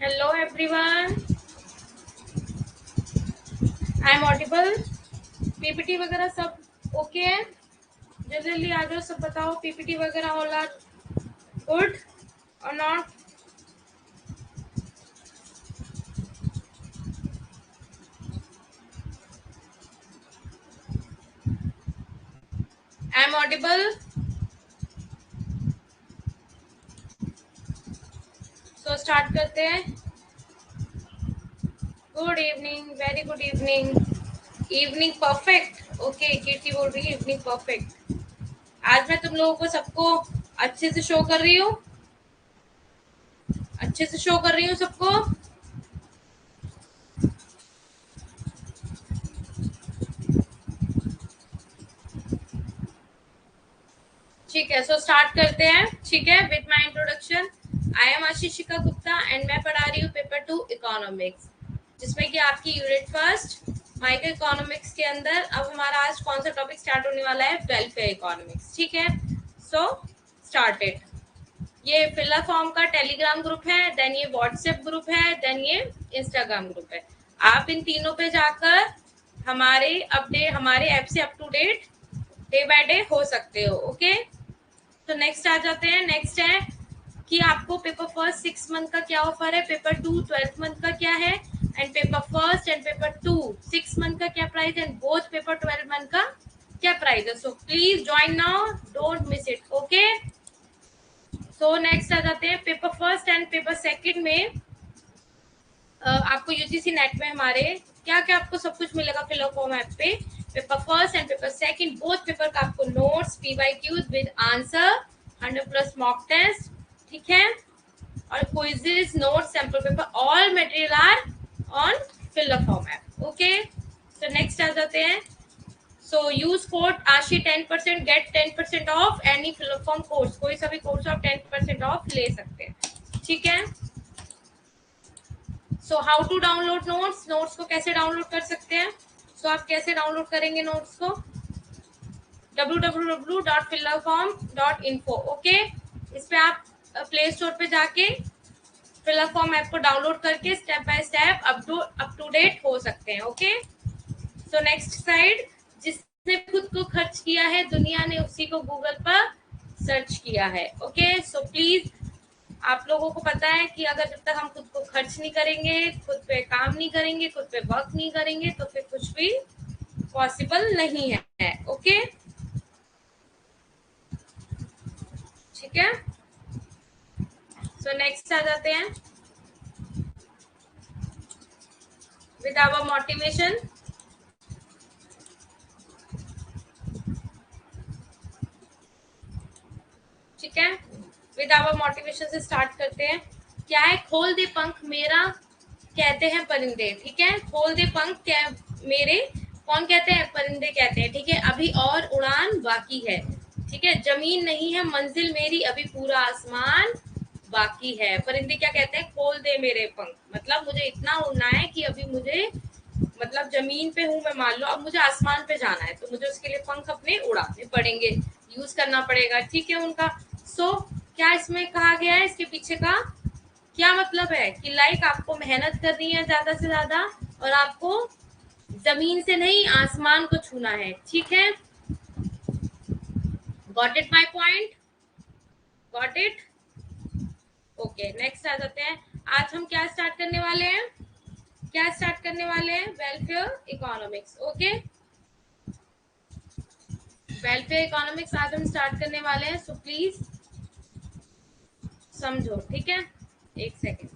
Hello everyone, I am Audible. PPT वगैरह सब okay है? जल्दी जल्दी आ जाओ, सब बताओ पीपीटी वगैरह ऑल आर गुड और not? I am audible. So start करते हैं। Good evening, very good evening. Evening perfect. Okay, Kirti बोल रही है इवनिंग परफेक्ट। आज मैं तुम लोगों को सबको अच्छे से शो कर रही हूँ, अच्छे से शो कर रही हूँ सबको। ठीक है, सो स्टार्ट करते हैं। ठीक है, with my introduction, I am Ashishika Gupta and मैं पढ़ा रही हूँ पेपर 2 इकोनॉमिक्स, जिसमें कि आपकी यूनिट फर्स्ट माइक्रो इकोनॉमिक्स के अंदर अब हमारा आज कौन सा टॉपिक स्टार्ट होने वाला है? Welfare economics. ठीक है, सो स्टार्टेड। ये फिलर फॉर्म का टेलीग्राम ग्रुप है, देन ये व्हाट्सएप ग्रुप है, देन ये इंस्टाग्राम ग्रुप है। आप इन तीनों पे जाकर हमारे अपडेट, हमारे ऐप से up to date day by day हो सकते हो। ओके, तो नेक्स्ट आ जाते हैं। नेक्स्ट है कि आपको पेपर फर्स्ट 6 मंथ का क्या ऑफर है, पेपर 2 12th मंथ का क्या है, and paper first and paper 2 6 month का क्या प्राइस है, एंड बोथ पेपर 12 मंथ का क्या प्राइस है। So please join now, don't miss it. Okay, so next आ जाते हैं। Paper first and paper second में आपको यूजीसी नेट में हमारे क्या क्या आपको सब कुछ मिलेगा फिलर फॉर्म ऐप पे। Paper first and paper second both paper का आपको notes, PYQs with answer, 100+ mock test, ठीक है, और quizzes, notes, sample paper, all material are on Filler form app. Okay, so next आ जाते हैं। So use code Ashi 10% get 10% off any Filler Form course. कोई सा भी कोर्स आप 10% ऑफ ले सकते हैं। ठीक है, so how to download notes. Notes को कैसे डाउनलोड कर सकते हैं? सो आप कैसे डाउनलोड करेंगे नोट्स को? www.fillerform.info। ओके, इस पे आप प्ले स्टोर पे जाके फिलर फॉर्म ऐप को डाउनलोड करके step by step up to date हो सकते हैं। ओके, सो नेक्स्ट साइड, जिसने खुद को खर्च किया है दुनिया ने उसी को गूगल पर सर्च किया है। ओके, सो प्लीज आप लोगों को पता है कि अगर जब तक हम खुद को खर्च नहीं करेंगे, खुद पे काम नहीं करेंगे, खुद पे वर्क नहीं करेंगे, तो फिर कुछ भी पॉसिबल नहीं है। ओके, ठीक है, सो नेक्स्ट आ जाते हैं विद आवर मोटिवेशन। ठीक है, विद आवर मोटिवेशन से स्टार्ट करते हैं। क्या है? खोल दे पंख मेरा कहते हैं परिंदे। ठीक है, खोल दे पंख क्या मेरे, कौन कहते हैं? परिंदे कहते हैं। ठीक है, अभी और उड़ान बाकी है। ठीक है, जमीन नहीं है मंजिल मेरी, अभी पूरा आसमान बाकी है। परिंदे क्या कहते हैं? खोल दे मेरे पंख, मतलब मुझे इतना उड़ना है कि अभी मुझे, मतलब जमीन पे हूँ मैं, मान लो अब मुझे आसमान पे जाना है, तो मुझे उसके लिए पंख अपने उड़ाने पड़ेंगे, यूज करना पड़ेगा। ठीक है उनका। सो क्या इसमें कहा गया है? इसके पीछे का क्या मतलब है कि लाइक आपको मेहनत करनी है ज्यादा से ज्यादा, और आपको जमीन से नहीं आसमान को छूना है। ठीक है, got it my point? Got it? Okay, next आ जाते हैं। आज हम क्या स्टार्ट करने वाले हैं? क्या स्टार्ट करने वाले हैं? Welfare economics. Okay, welfare economics आज हम स्टार्ट करने वाले हैं, सो प्लीज समझो। ठीक है, एक सेकेंड।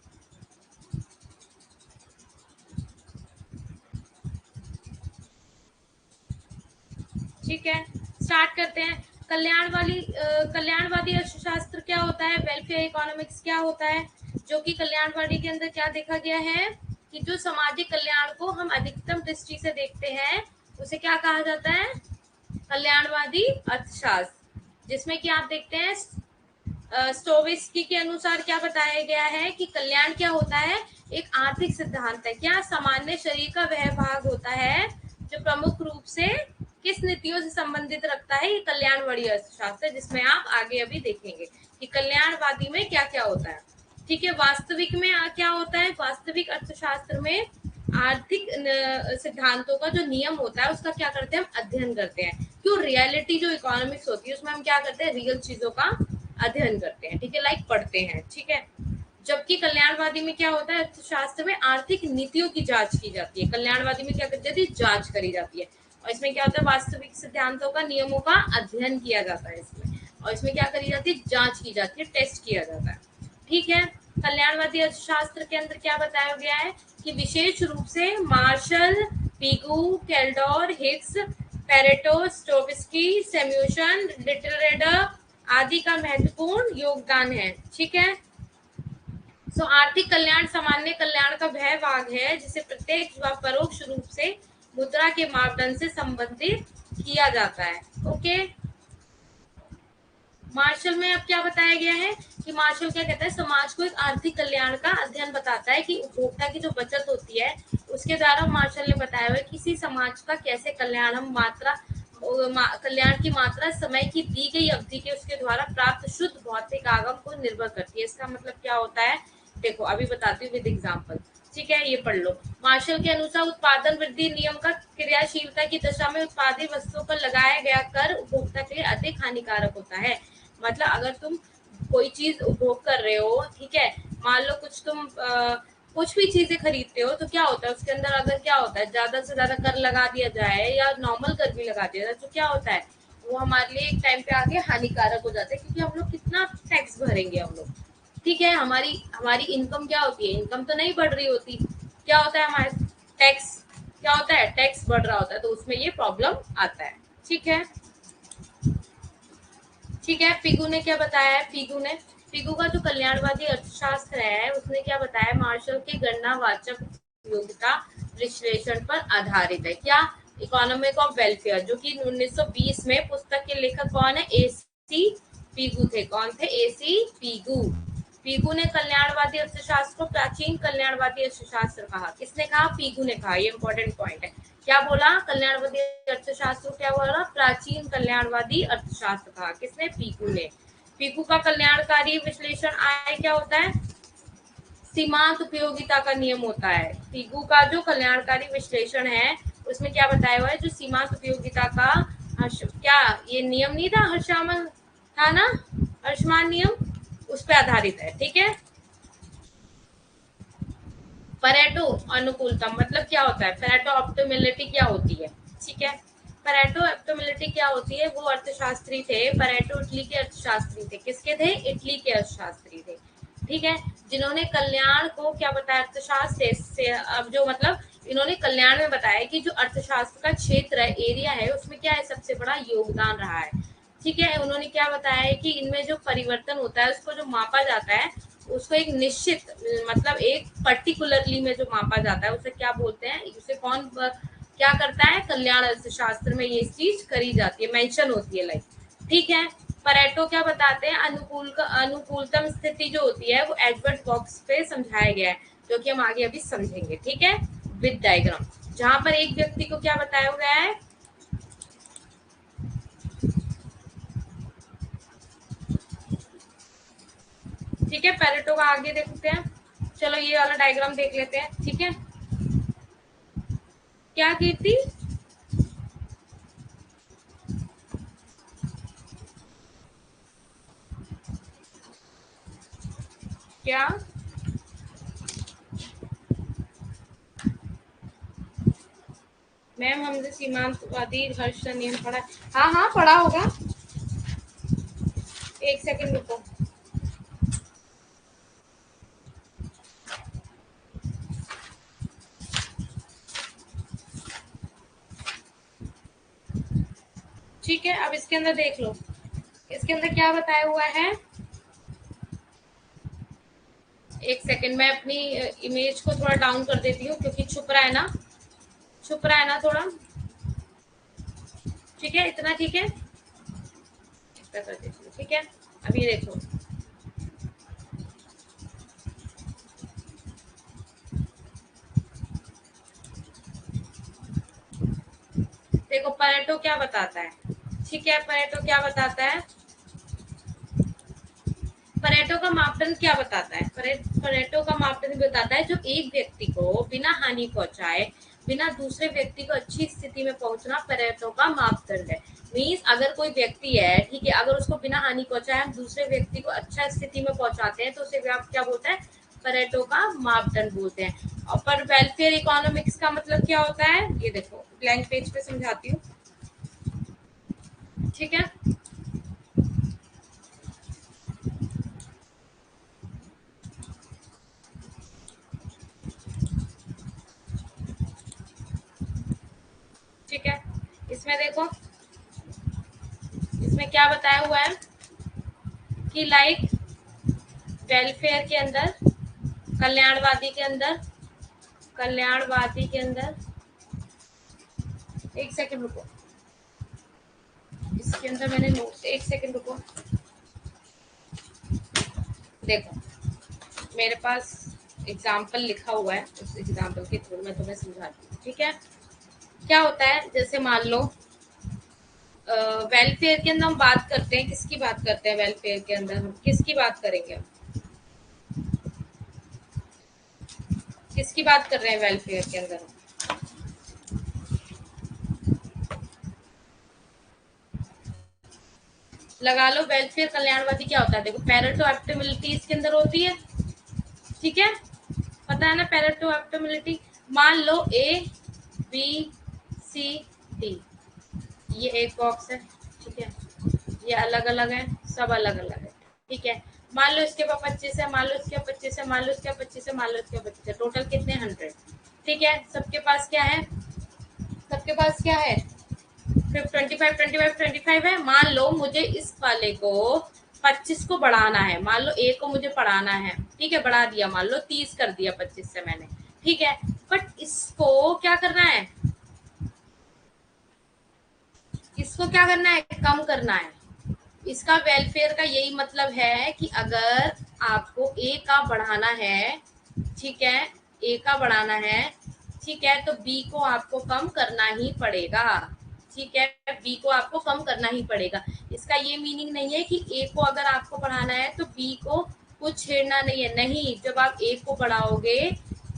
ठीक है, स्टार्ट करते हैं। कल्याणवादी अर्थशास्त्र क्या होता है? वेलफेयर इकोनॉमिक्स क्या होता है? जो कि कल्याणवादी के अंदर क्या देखा गया है कि जो सामाजिक कल्याण को हम अधिकतम दृष्टि से देखते हैं, उसे क्या कहा जाता है? कल्याणवादी अर्थशास्त्र। जिसमें कि आप देखते हैं स्टोविस्की के अनुसार क्या बताया गया है कि कल्याण क्या होता है? एक आर्थिक सिद्धांत है। क्या? सामान्य शरीर का वह भाग होता है जो प्रमुख रूप से किस नीतियों से संबंधित रखता है ये कल्याणवादी अर्थशास्त्र, जिसमें आप आगे अभी देखेंगे कि कल्याणवादी में क्या क्या होता है। ठीक है, वास्तविक में क्या होता है, वास्तविक अर्थशास्त्र में आर्थिक सिद्धांतों का जो नियम होता है उसका क्या करते हैं, हम अध्ययन करते हैं। क्यों, रियलिटी जो इकोनॉमिक्स होती है उसमें हम क्या करते हैं, रियल चीजों का अध्ययन करते हैं। ठीक है, लाइक पढ़ते हैं। ठीक है, जबकि कल्याणवादी में क्या होता है, अर्थशास्त्र में आर्थिक नीतियों की जांच की जाती है। कल्याणवादी में क्या करती है, जांच करी जाती है। और इसमें क्या होता है, वास्तविक सिद्धांतों का, नियमों का अध्ययन किया जाता है इसमें। और इसमें क्या करी जाती है, जांच की जाती है, टेस्ट किया जाता है। ठीक है, कल्याणवादी अर्थशास्त्र के अंदर क्या बताया गया है कि विशेष रूप से मार्शल, पिगू, केल्डोर, हिक्स, पेरेटो, स्टोविस्की, सैम्यूसन, लिटरेडर आदि का महत्वपूर्ण योगदान है। ठीक है, आर्थिक कल्याण सामान्य कल्याण का वह भाग है जिसे प्रत्यक्ष व परोक्ष रूप से मुद्रा के मापदंड से संबंधित किया जाता है। ओके, मार्शल में अब क्या बताया गया है कि मार्शल क्या कहता है, समाज को एक आर्थिक कल्याण का अध्ययन बताता है कि उपभोक्ता की जो बचत होती है उसके द्वारा, मार्शल ने बताया हुआ किसी समाज का कैसे कल्याण हम कल्याण की मात्रा समय की दी गई अवधि के उसके द्वारा प्राप्त शुद्ध भौतिक आगम को निर्भर करती है। इसका मतलब क्या होता है, देखो अभी बताती हूँ विद एग्जाम्पल। ठीक है, ये पढ़ लो। मार्शल के अनुसार उत्पादन वृद्धि नियम का क्रियाशीलता की दशा में उत्पादित वस्तुओं पर लगाया गया कर उपभोक्ता के लिए अधिक हानिकारक होता है। मतलब अगर तुम कोई चीज उपभोग कर रहे हो, ठीक है, मान लो कुछ तुम कुछ भी चीजें खरीदते हो तो क्या होता है उसके अंदर, अगर क्या होता है ज्यादा से ज्यादा कर लगा दिया जाए या नॉर्मल कर भी लगा दिया जाए तो क्या होता है, वो हमारे लिए एक टाइम पे आके हानिकारक हो जाता है। क्योंकि हम लोग कितना टैक्स भरेंगे हम लोग। ठीक है, हमारी हमारी इनकम क्या होती है, इनकम तो नहीं बढ़ रही होती, क्या होता है हमारे टैक्स, क्या होता है, टैक्स बढ़ रहा होता है, तो उसमें ये प्रॉब्लम आता है। ठीक है, ठीक है, फिगू ने क्या बताया है, फिगू का जो कल्याणवादी अर्थशास्त्र है उसने क्या बताया, मार्शल के गणनावाचक उपयोगिता विश्लेषण पर आधारित है। क्या, इकोनॉमिक ऑफ वेलफेयर, जो कि 1920 में पुस्तक के लेखक कौन है, एसी फिगू थे। कौन थे, एसी फिगू। फिगू ने कल्याणवादी अर्थशास्त्र को प्राचीन कल्याणवादी अर्थशास्त्र कहा। किसने कहा, फिगू ने कहा। ये इंपॉर्टेंट पॉइंट है। क्या बोला, कल्याणवादी अर्थशास्त्र क्या बोला, प्राचीन कल्याणवादी अर्थशास्त्र कहा। किसने, फिगू ने। फिगू का कल्याणकारी विश्लेषण आय क्या होता है, सीमांत उपयोगिता का नियम होता है। फिगू का जो कल्याणकारी विश्लेषण है उसमें क्या बताया हुआ है, जो सीमांत उपयोगिता का क्या ये नियम नहीं था, हर्षामल था ना, हर्षमान नियम, उस पर आधारित है। ठीक है, परेटो अनुकूलतम मतलब क्या होता है, परेटो ऑप्टिमलिटी क्या होती है। ठीक है, परेटो ऑप्टिमलिटी क्या होती है, वो अर्थशास्त्री थे, परेटो इटली के अर्थशास्त्री थे। किसके थे, इटली के अर्थशास्त्री थे। ठीक है, जिन्होंने कल्याण को क्या बताया, अर्थशास्त्र से अब जो मतलब इन्होंने कल्याण में बताया कि जो अर्थशास्त्र का क्षेत्र है, एरिया है, उसमें क्या है, सबसे बड़ा योगदान रहा है। ठीक है, उन्होंने क्या बताया है कि इनमें जो परिवर्तन होता है उसको जो मापा जाता है, उसको एक निश्चित मतलब एक पर्टिकुलरली में जो मापा जाता है उसे क्या बोलते हैं, उसे कौन क्या करता है, कल्याण अर्थशास्त्र में ये चीज करी जाती है, मेंशन होती है लाइक। ठीक है, परेटो क्या बताते हैं, अनुकूलतम स्थिति जो होती है वो एडवर्ड बॉक्स पे समझाया गया है, जो कि हम आगे अभी समझेंगे। ठीक है, विद डायग्राम, जहां पर एक व्यक्ति को क्या बताया गया है, ठीक है, पेरेटो का आगे देखते हैं। चलो ये वाला डायग्राम देख लेते हैं। ठीक है, क्या कीर्ति, क्या, मैम हमने सीमांतवादी हर्ष का नियम पढ़ा। हाँ हाँ पढ़ा होगा, एक सेकंड रुको। ठीक है, अब इसके अंदर देख लो, इसके अंदर क्या बताया हुआ है। एक सेकंड, मैं अपनी इमेज को थोड़ा डाउन कर देती हूँ क्योंकि छुप रहा है ना, छुप रहा है ना थोड़ा। ठीक है, इतना ठीक है, इतना कर देती हूँ। ठीक है, अब ये देखो, देखो परेटो क्या बताता है, ठीक है, परेटो क्या बताता है, परेटो का मापदंड क्या बताता है, परेटो का मापदंड बताता है जो एक व्यक्ति को बिना हानि पहुंचाए, बिना दूसरे व्यक्ति को अच्छी स्थिति में पहुंचना परेटो का मापदंड है। मीन्स अगर कोई व्यक्ति है, ठीक है, अगर उसको बिना हानि पहुंचाए हम दूसरे व्यक्ति को अच्छा स्थिति में पहुंचाते हैं तो उसे क्या बोलते हैं, परेटो का मापदंड बोलते हैं। और पर वेलफेयर इकोनॉमिक्स का मतलब क्या होता है, ये देखो ब्लैंक पेज पे समझाती हूँ, ठीक है। ठीक है, इसमें देखो, इसमें क्या बताया हुआ है कि लाइक वेलफेयर के अंदर, कल्याणवादी के अंदर, कल्याणवादी के अंदर, एक सेकंड रुको, इसके अंदर मैंने नोट, एक सेकंड रुको, देखो मेरे पास एग्जाम्पल लिखा हुआ है, उस एग्जाम्पल के थ्रू मैं तुम्हें समझाती हूँ, ठीक है। क्या होता है, जैसे मान लो वेलफेयर के अंदर हम बात करते हैं, किसकी बात करते हैं वेलफेयर के अंदर, हम किसकी बात करेंगे, किसकी बात कर रहे हैं वेलफेयर के अंदर, लगा लो वेलफेयर कल्याणवादी क्या होता है, देखो पैरेटो ऑप्टिमलिटी इसके अंदर होती है, ठीक है, पता है ना पैरेटो ऑप्टिमलिटी। मान लो ए बी सी डी, ये एक बॉक्स है, ठीक है, ये अलग अलग है, सब अलग अलग है, ठीक है। मान लो इसके पास 25 है, मान लो इसके 25 है, मान लो इसके 25 है, मान लो इसके 25 है, टोटल कितने 100, ठीक है। सबके पास क्या है, सबके पास क्या है, 25 है। मान लो मुझे इस वाले को 25 को बढ़ाना है, मान लो ए को मुझे पढ़ाना है, ठीक है, बढ़ा दिया, मान लो 30 कर दिया 25 से मैंने, ठीक है। बट इसको क्या करना है, इसको क्या करना है, कम करना है। इसका वेलफेयर का यही मतलब है कि अगर आपको ए का बढ़ाना है, ठीक है, ए का बढ़ाना है, ठीक है, तो बी को आपको कम करना ही पड़ेगा, ठीक है, बी को आपको कम करना ही पड़ेगा। इसका ये मीनिंग नहीं है कि ए को अगर आपको बढ़ाना है तो बी को कुछ छेड़ना नहीं है, नहीं, जब आप ए को बढ़ाओगे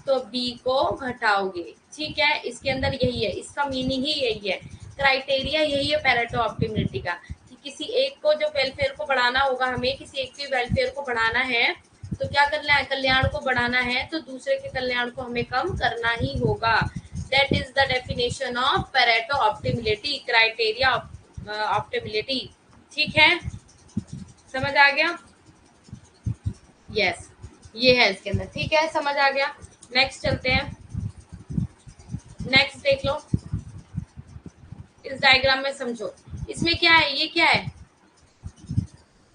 तो बी को घटाओगे, ठीक है, इसके अंदर यही है, इसका मीनिंग ही यही है, क्राइटेरिया यही है पैरेटो ऑप्टिमलिटी का, कि किसी एक को जो वेलफेयर को बढ़ाना होगा, हमें किसी एक के वेलफेयर को बढ़ाना है तो क्या करना है, कल्याण को बढ़ाना है तो दूसरे के कल्याण को हमें कम करना ही होगा। That is the definition of Pareto optimality, criteria optimality, ठीक है, समझ आ गया, यस, ये है इसके अंदर, ठीक है, समझ आ गया। नेक्स्ट चलते हैं, नेक्स्ट देख लो, इस डायग्राम में समझो, इसमें क्या है, ये क्या है,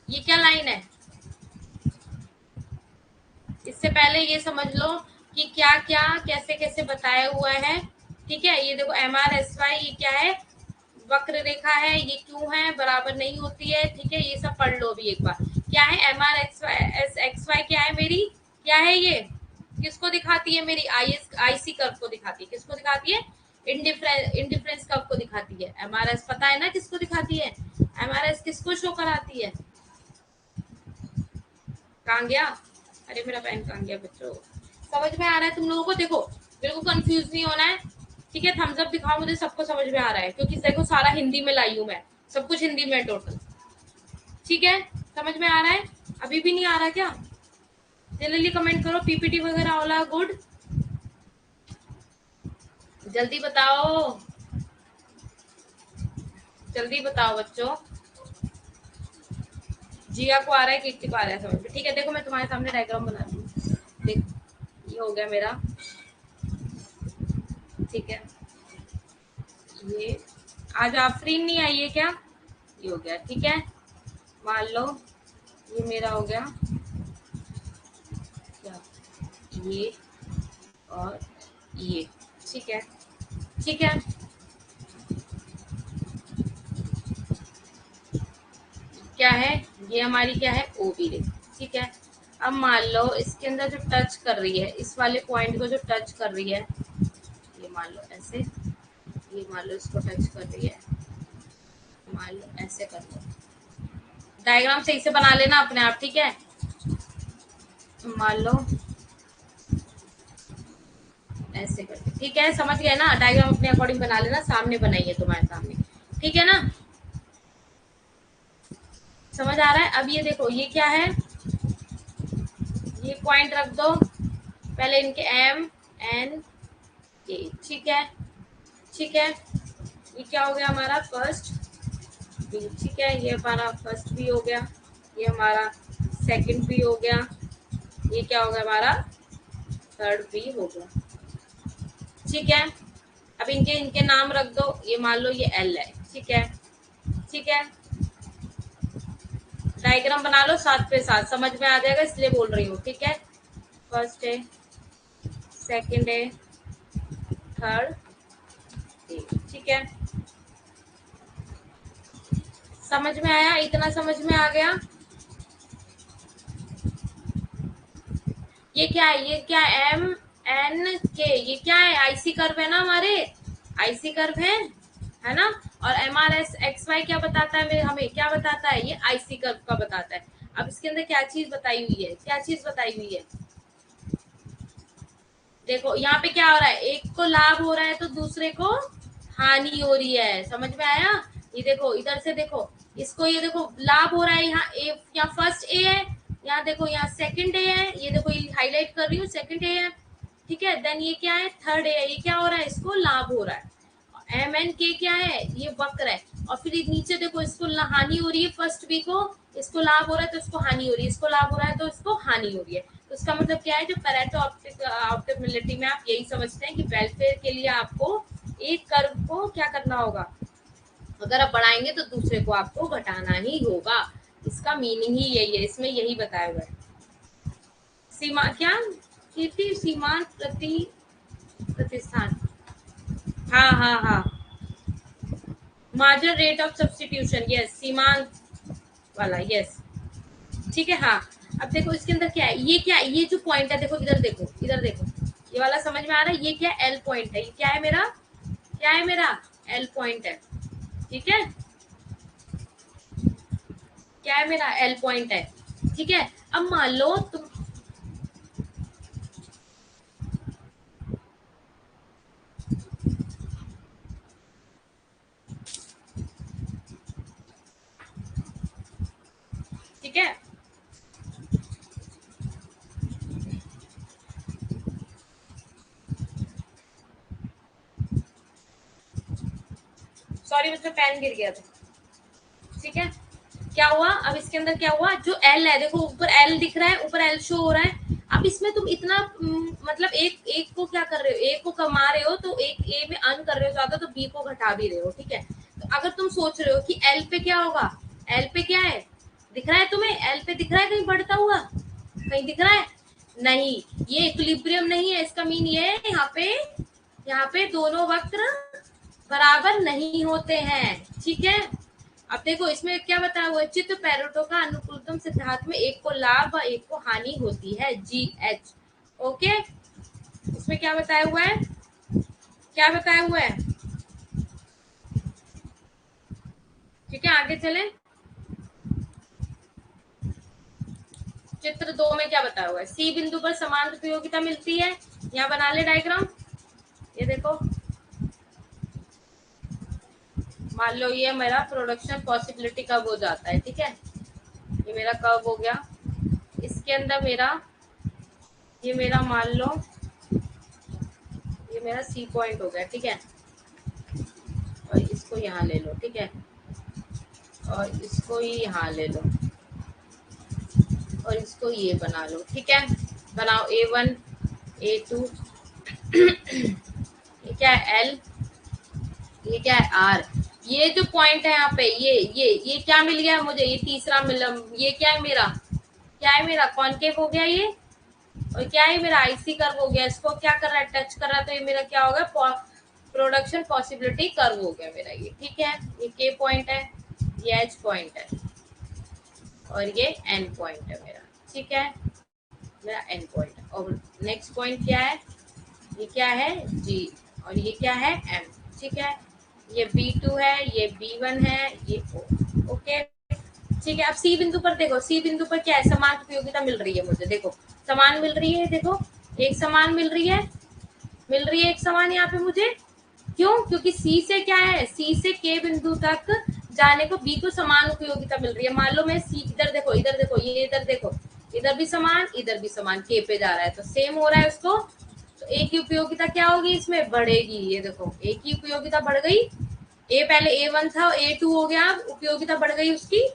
ये क्या लाइन है, इससे पहले ये समझ लो कि क्या क्या कैसे कैसे बताया हुआ है, ठीक है। ये देखो MRSY ये क्या है, वक्र रेखा है, ये क्यों है, बराबर नहीं होती है, ठीक है, ये सब पढ़ लो अभी एक बार। क्या है MRXY क्या है मेरी, क्या है ये, किसको दिखाती है, मेरी IC कर्व को दिखाती है, किसको दिखाती है, इंडिफरेंस कर्व को दिखाती है। MRS पता है ना किसको दिखाती है, MRS किसको शो कराती है, कहाँ गया, अरे मेरा पेन कहाँ गया बच्चों, समझ में आ रहा है तुम लोगों को, देखो बिल्कुल कंफ्यूज नहीं होना है, ठीक है, थम्स अप दिखाओ मुझे सबको समझ में आ रहा है, क्योंकि देखो सारा हिंदी में लाई हूँ मैं, सब कुछ हिंदी में टोटल, ठीक है, समझ में आ रहा है, अभी भी नहीं आ रहा क्या, जल्दी कमेंट करो, PPT वगैरह वाला गुड, जल्दी बताओ, जल्दी बताओ बच्चों, जिया को आ रहा है, कीर्ति को आ रहा है समझ में, ठीक है। देखो मैं तुम्हारे सामने डायग्राम बनाती हूँ, देखो ये हो गया मेरा, ठीक है, ये आज आफरीन नहीं आई है क्या, ये हो गया, ठीक है, मान लो ये मेरा हो गया क्या, ये और ये, ठीक है, ठीक है, क्या है, ये हमारी क्या है, OB रेखा, ठीक है। अब मान लो इसके अंदर जो टच कर रही है, इस वाले पॉइंट को जो टच कर रही है, ये मान लो ऐसे, ये मान लो इसको टच कर रही है, मान लो ऐसे कर लो। डायग्राम सही से बना लेना अपने आप, ठीक है। मान लो ऐसे करके, ठीक है, समझ गए ना। डायग्राम अपने अकॉर्डिंग बना लेना, सामने बनाइए तुम्हारे सामने, ठीक है ना, समझ आ रहा है। अब ये देखो ये क्या है, ये पॉइंट रख दो पहले इनके एम एन ए, ठीक है, ठीक है। ये क्या हो गया हमारा फर्स्ट बी, ठीक है, ये हमारा फर्स्ट बी हो गया, ये हमारा सेकंड बी हो गया, ये क्या हो गया हमारा थर्ड बी हो गया, ठीक है। अब इनके इनके नाम रख दो, ये मान लो ये एल है, ठीक है, ठीक है। डायग्राम बना लो साथ पे साथ, समझ में आ जाएगा इसलिए बोल रही हूँ, ठीक है। फर्स्ट है, सेकंड है, थर्ड, ठीक है। समझ में आया, इतना समझ में आ गया। ये क्या है, ये क्या एम एन के, ये क्या है, आईसी कर्व है ना हमारे, आईसी कर्व है ना। और M R S X Y क्या बताता है, हमें क्या बताता है, ये आईसी कर्व का बताता है। अब इसके अंदर क्या चीज बताई हुई है, क्या चीज बताई हुई है, देखो यहाँ पे क्या हो रहा है, एक को लाभ हो रहा है तो दूसरे को हानि हो रही है, समझ में आया। ये देखो इधर से देखो, इसको ये देखो लाभ हो रहा है, यहाँ ए, यहाँ फर्स्ट ए है, यहाँ देखो यहाँ सेकंड ए है, ये देखो ये हाईलाइट कर रही हूँ, सेकंड ए है, ठीक है। देन ये क्या है, थर्ड ए है, ये क्या हो रहा है, इसको लाभ हो रहा है। एम एन के क्या है, ये वक्र है। और फिर नीचे देखो इसको हानि हो रही है, फर्स्ट बी को, इसको लाभ हो रहा है तो इसको हानि हो रही है, इसको लाभ हो रहा है तो इसको हानि हो रही है। तो इसका मतलब क्या है, जो पैरेटो ऑप्टिमिलिटी में आप यही समझते हैं कि वेलफेयर के लिए आपको एक कर्व को क्या करना होगा, अगर आप बढ़ाएंगे तो दूसरे को आपको घटाना ही होगा। इसका मीनिंग ही यही है, इसमें यही बताया हुआ है। सीमा क्या, कीर्ति सीमांत प्रतिस्थान, हाँ हाँ हाँ, marginal rate of substitution, yes, सीमांत वाला, यस, ठीक है। हाँ, अब देखो इसके अंदर क्या है, ये क्या है, ये जो पॉइंट है देखो, इधर देखो, इधर देखो, ये वाला समझ में आ रहा है, ये क्या एल पॉइंट है, ये क्या है मेरा, क्या है मेरा एल पॉइंट है, ठीक है, क्या है मेरा एल पॉइंट है, ठीक है। अब मान लो तुम, ठीक है, सॉरी मुझे पेन गिर गया था, ठीक है। क्या हुआ, अब इसके अंदर क्या हुआ, जो एल है देखो, ऊपर एल दिख रहा है, ऊपर एल शो हो रहा है। अब इसमें तुम इतना मतलब एक एक को क्या कर रहे हो, एक को कमा रहे हो तो एक ए में अर्न कर रहे हो ज्यादा, तो बी को घटा भी रहे हो, ठीक है। तो अगर तुम सोच रहे हो कि एल पे क्या होगा, एल पे क्या है, दिख रहा है तुम्हें, एल पे दिख रहा है कहीं बढ़ता हुआ, कहीं दिख रहा है, नहीं, ये इक्विलिब्रियम नहीं है। इसका मीन ये है, यहाँ पे दोनों वक्र बराबर नहीं होते हैं, ठीक है। अब देखो इसमें क्या बताया हुआ है, चित्र पैरेटो का अनुकूलतम सिद्धांत में एक को लाभ व एक को हानि होती है, जी एच, ओके। इसमें क्या बताया हुआ है, क्या बताया हुआ है, ठीक है, आगे चलें। चित्र 2 में क्या बताया हुआ है, सी बिंदु पर समान उपयोगिता मिलती है, यहाँ बना ले डायग्राम, ये देखो, मान लो ये मेरा प्रोडक्शन पॉसिबिलिटी कब हो जाता है, ठीक है, ये मेरा कब हो गया, इसके अंदर मेरा, ये मेरा मान लो ये मेरा सी पॉइंट हो गया, ठीक है, और इसको यहाँ ले लो, ठीक है, और इसको ही यहाँ ले लो, और इसको ये बना लो, ठीक है, बनाओ A1 A2, ये क्या है L, ये क्या है R, ये जो पॉइंट है यहाँ पे, ये क्या मिल गया मुझे, ये तीसरा मिला, ये क्या है मेरा, क्या है मेरा कॉनकेव हो गया ये, और क्या है मेरा आईसी कर्व हो गया, इसको क्या कर रहा है, टच कर रहा है, तो ये मेरा क्या होगा, प्रोडक्शन पॉसिबिलिटी कर्व हो गया मेरा ये, ठीक है। ये के पॉइंट है, ये एच पॉइंट है, और ये एन पॉइंट है मेरा, ठीक है, मेरा एन पॉइंट। और नेक्स्ट पॉइंट क्या है, ये क्या है जी, और ये क्या है एम, ठीक है, ये B2 है, ये B1 है, ये O। ओके, ठीक है। अब सी बिंदु पर देखो, सी बिंदु पर क्या है, समान उपयोगिता मिल रही है मुझे, देखो समान मिल रही है, देखो एक समान मिल रही है, मिल रही है एक समान यहाँ पे मुझे। क्यों? क्योंकि सी से क्या है, सी से के बिंदु तक जाने को बी को समान उपयोगिता मिल रही है। मान लो मैं सी, इधर देखो, इधर देखो, ये इधर देखो, इधर भी समान, इधर भी समान, के पे जा रहा है तो सेम हो रहा है उसको, तो ए की उपयोगिता क्या होगी, इसमें बढ़ेगी। ये देखो ए की उपयोगिता बढ़ गई, ए पहले A1 था, A2 हो गया, अब उपयोगिता बढ़ गई उसकी।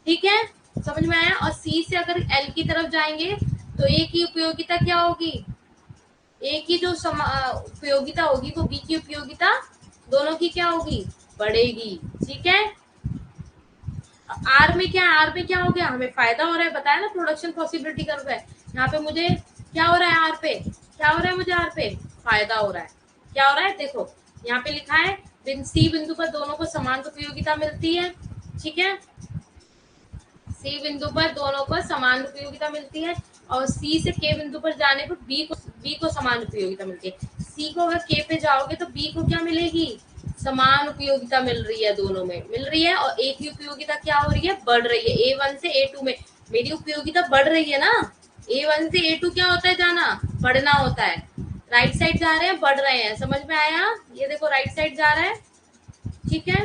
ठीक है, समझ में आया। और सी से अगर एल की तरफ जाएंगे तो ए की उपयोगिता क्या होगी, ए की जो उपयोगिता होगी वो बी की उपयोगिता, दोनों की क्या होगी, बढ़ेगी। ठीक है, आर में क्या है, आर में क्या हो गया, हमें फायदा हो रहा है, बताया ना प्रोडक्शन पॉसिबिलिटी कर्व है। यहाँ पे मुझे क्या हो रहा है, आर पे क्या हो रहा है, मुझे आर पे फायदा हो रहा है। क्या हो रहा है, देखो यहाँ पे लिखा है सी बिंदु पर दोनों को समान उपयोगिता मिलती है। ठीक है, सी बिंदु पर दोनों को समान उपयोगिता मिलती है, और सी से के बिंदु पर जाने पर बी को समान उपयोगिता मिलती है। सी को अगर के पे जाओगे तो बी को क्या मिलेगी, समान उपयोगिता मिल रही है, दोनों में मिल रही है। और ए की उपयोगिता क्या हो रही है, बढ़ रही है। A1 से A2 में मेरी उपयोगिता बढ़ रही है ना, A1 से A2 क्या होता है, जाना, बढ़ना होता है। राइट साइड जा रहे हैं, बढ़ रहे हैं, समझ में आया। ये देखो राइट साइड जा रहा है। ठीक है,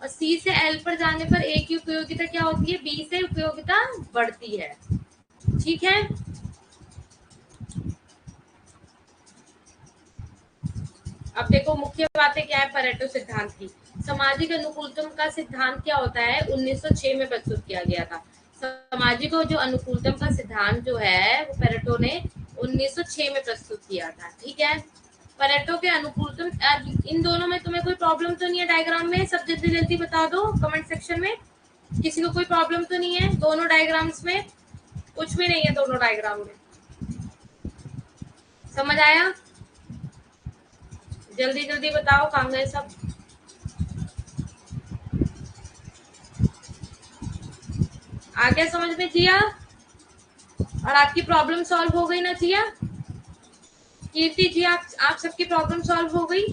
और सी से एल पर जाने पर ए की उपयोगिता क्या होती है, बी से उपयोगिता बढ़ती है। ठीक है, अब देखो मुख्य बातें क्या है पेरेटो सिद्धांत की। सामाजिक अनुकूलतम का सिद्धांत क्या होता है, 1906 में प्रस्तुत किया गया था। सामाजिक और जो अनुकूलतम का सिद्धांत जो है वो पेरेटो ने 1906 में प्रस्तुत किया था। ठीक है, पेरेटो के अनुकूलतम, इन दोनों में तुम्हें कोई प्रॉब्लम तो नहीं है डायग्राम में, सब जल्दी जल्दी बता दो कमेंट सेक्शन में। किसी को कोई प्रॉब्लम तो नहीं है दोनों डायग्राम्स में, कुछ भी नहीं है दोनों डायग्राम में, समझ आया। जल्दी जल्दी बताओ कहाँ गए सब। आ गया समझ में जिया, और आपकी प्रॉब्लम सॉल्व हो गई ना जिया, कीर्ति जी आप सबकी प्रॉब्लम सॉल्व हो गई।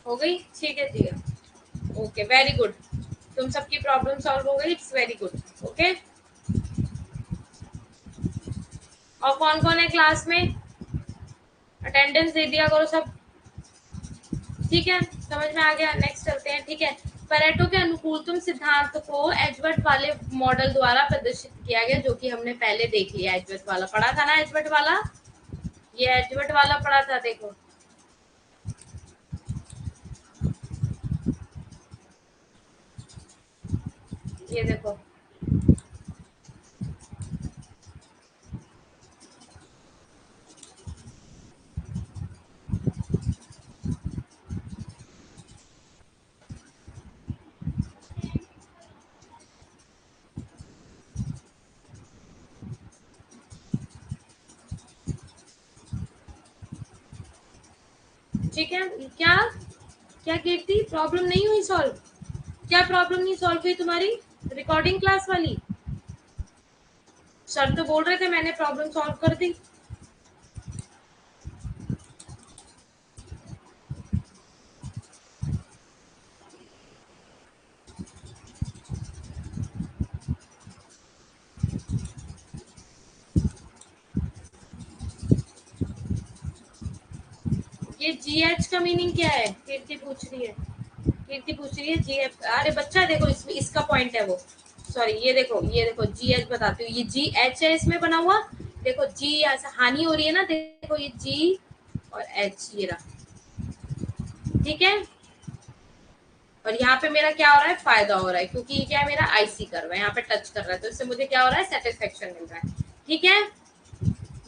हो गई, ठीक है जिया, ओके वेरी गुड, तुम सबकी प्रॉब्लम सॉल्व हो गई, इट्स वेरी गुड। ओके, और कौन कौन है क्लास में, अटेंडेंस दे दिया करो सब। ठीक है, समझ में आ गया, नेक्स्ट चलते हैं। ठीक है, पेरेटो के अनुकूलतम सिद्धांत को एजवर्ट वाले मॉडल द्वारा प्रदर्शित किया गया, जो कि हमने पहले देख लिया, एजवर्ट वाला पढ़ा था ना, एजवर्ट वाला, ये एजवर्ट वाला पढ़ा था, देखो ये देखो, ठीक है। क्या क्या कीर्ति, प्रॉब्लम नहीं हुई सॉल्व, क्या प्रॉब्लम नहीं सॉल्व हुई तुम्हारी, रिकॉर्डिंग क्लास वाली, सर तो बोल रहे थे मैंने प्रॉब्लम सॉल्व कर दी। ये GH का मीनिंग क्या है, कीर्ति पूछ रही है, कीर्ति पूछ रही है GH, अरे बच्चा देखो इसका पॉइंट है वो, सॉरी ये देखो, ये देखो GH बताती हूँ, ये GH है इसमें बना हुआ, देखो G ऐसा हानि हो रही है ना, देखो ये G और H ये रहा। ठीक है, और यहाँ पे मेरा क्या हो रहा है, फायदा हो रहा है, क्योंकि ये क्या है, मेरा IC कर्व है, यहाँ पे टच कर रहा है, तो इससे मुझे क्या हो रहा है, सेटिस्फेक्शन मिल रहा है। ठीक है,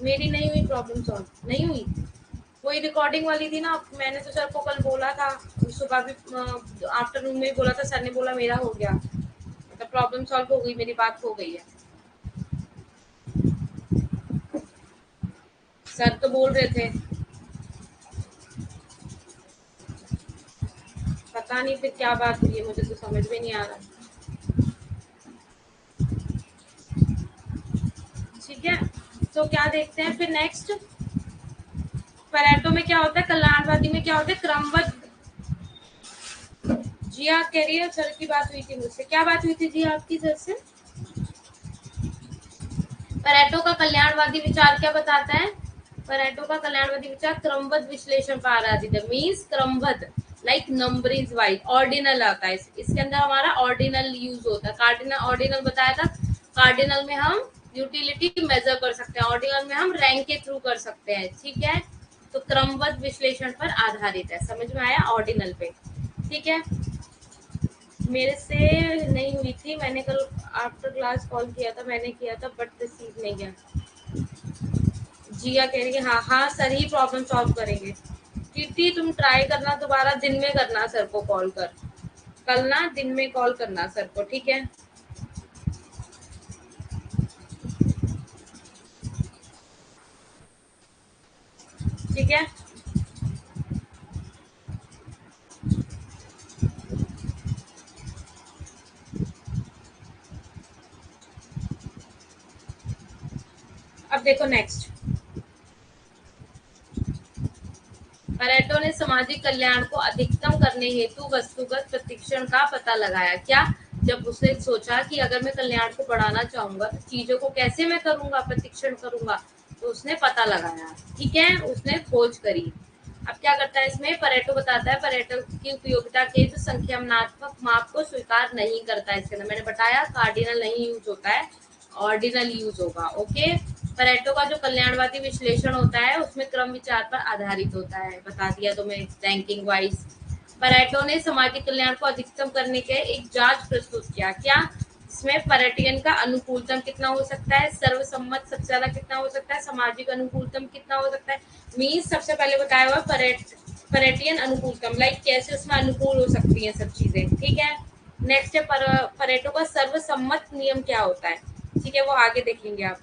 मेरी नहीं हुई प्रॉब्लम सॉल्व, नहीं हुई, वही रिकॉर्डिंग वाली थी ना, मैंने तो सर को कल बोला था, सुबह भी आफ्टरनून में भी बोला था, सर ने बोला मेरा हो गया, मतलब प्रॉब्लम सॉल्व हो गई, मेरी बात हो गई है। सर तो बोल रहे थे, पता नहीं फिर क्या बात हुई है, मुझे तो समझ में नहीं आ रहा। तो क्या देखते हैं फिर नेक्स्ट, परेटो में क्या होता है, कल्याणवादी में क्या होता है, क्रमबद्ध। जिया कह रही है सर की बात हुई थी मुझसे, क्या बात हुई थी जी आपकी सर से? परेटो का कल्याणवादी विचार क्या बताता है? परेटो का कल्याणवादी विचार क्रमबद्ध विश्लेषण पर आधारित है, मीन्स क्रमबद्ध, लाइक नंबरिंग वाइज, ऑर्डिनल आता है इसके अंदर, हमारा ऑर्डिनल यूज होता है। कार्डिनल ऑर्डिनल बताया था, कार्डिनल में हम यूटिलिटी मेजर कर सकते हैं, ऑर्डिनल में हम रैंक के थ्रू कर सकते हैं, ठीक है। तो क्रमबद्ध विश्लेषण पर आधारित है, समझ में आया, ऑर्डिनल पे, ठीक है। मेरे से नहीं हुई थी, मैंने कल आफ्टर क्लास कॉल किया था, मैंने किया था बट रिसीव नहीं किया। जिया कह रही है हाँ हाँ सर ही प्रॉब्लम सॉल्व करेंगे। कीर्ति तुम ट्राई करना, दोबारा दिन में करना सर को कॉल कर, कल ना दिन में कॉल करना सर को, ठीक है। ठीक है, अब देखो नेक्स्ट, परेटो ने सामाजिक कल्याण को अधिकतम करने हेतु वस्तुगत प्रतिक्षण का पता लगाया। क्या? जब उसने सोचा कि अगर मैं कल्याण को बढ़ाना चाहूंगा तो चीजों को कैसे मैं करूंगा, प्रतिक्षण करूंगा, तो उसने पता लगाया, ठीक है, उसने खोज करी। अब क्या करता है इसमें, परेटो बताता है, परेटो की उपयोगिता के तो संख्यात्मक माप को स्वीकार नहीं करता है। इसके अंदर मैंने बताया कार्डिनल नहीं यूज होता है, ऑर्डिनल यूज होगा, ओके। परेटो का जो कल्याणवादी विश्लेषण होता है उसमें क्रम विचार पर आधारित होता है, बता दिया तो मैं, रैंकिंग वाइज। परेटो ने सामाजिक कल्याण को अधिकतम करने के एक जांच प्रस्तुत किया। क्या? इसमें पर्यटन का अनुकूलतम कितना हो सकता है, सर्वसम्मत सबसे ज्यादा कितना हो सकता है, सामाजिक अनुकूलतम कितना हो सकता है, मीन्स सबसे पहले बताया हुआ पर्यटन अनुकूलतम, लाइक कैसे उसमें अनुकूल हो सकती है सब चीजें, ठीक है। नेक्स्ट है परेटो का सर्वसम्मत नियम क्या होता है, ठीक है, वो आगे देखेंगे आप।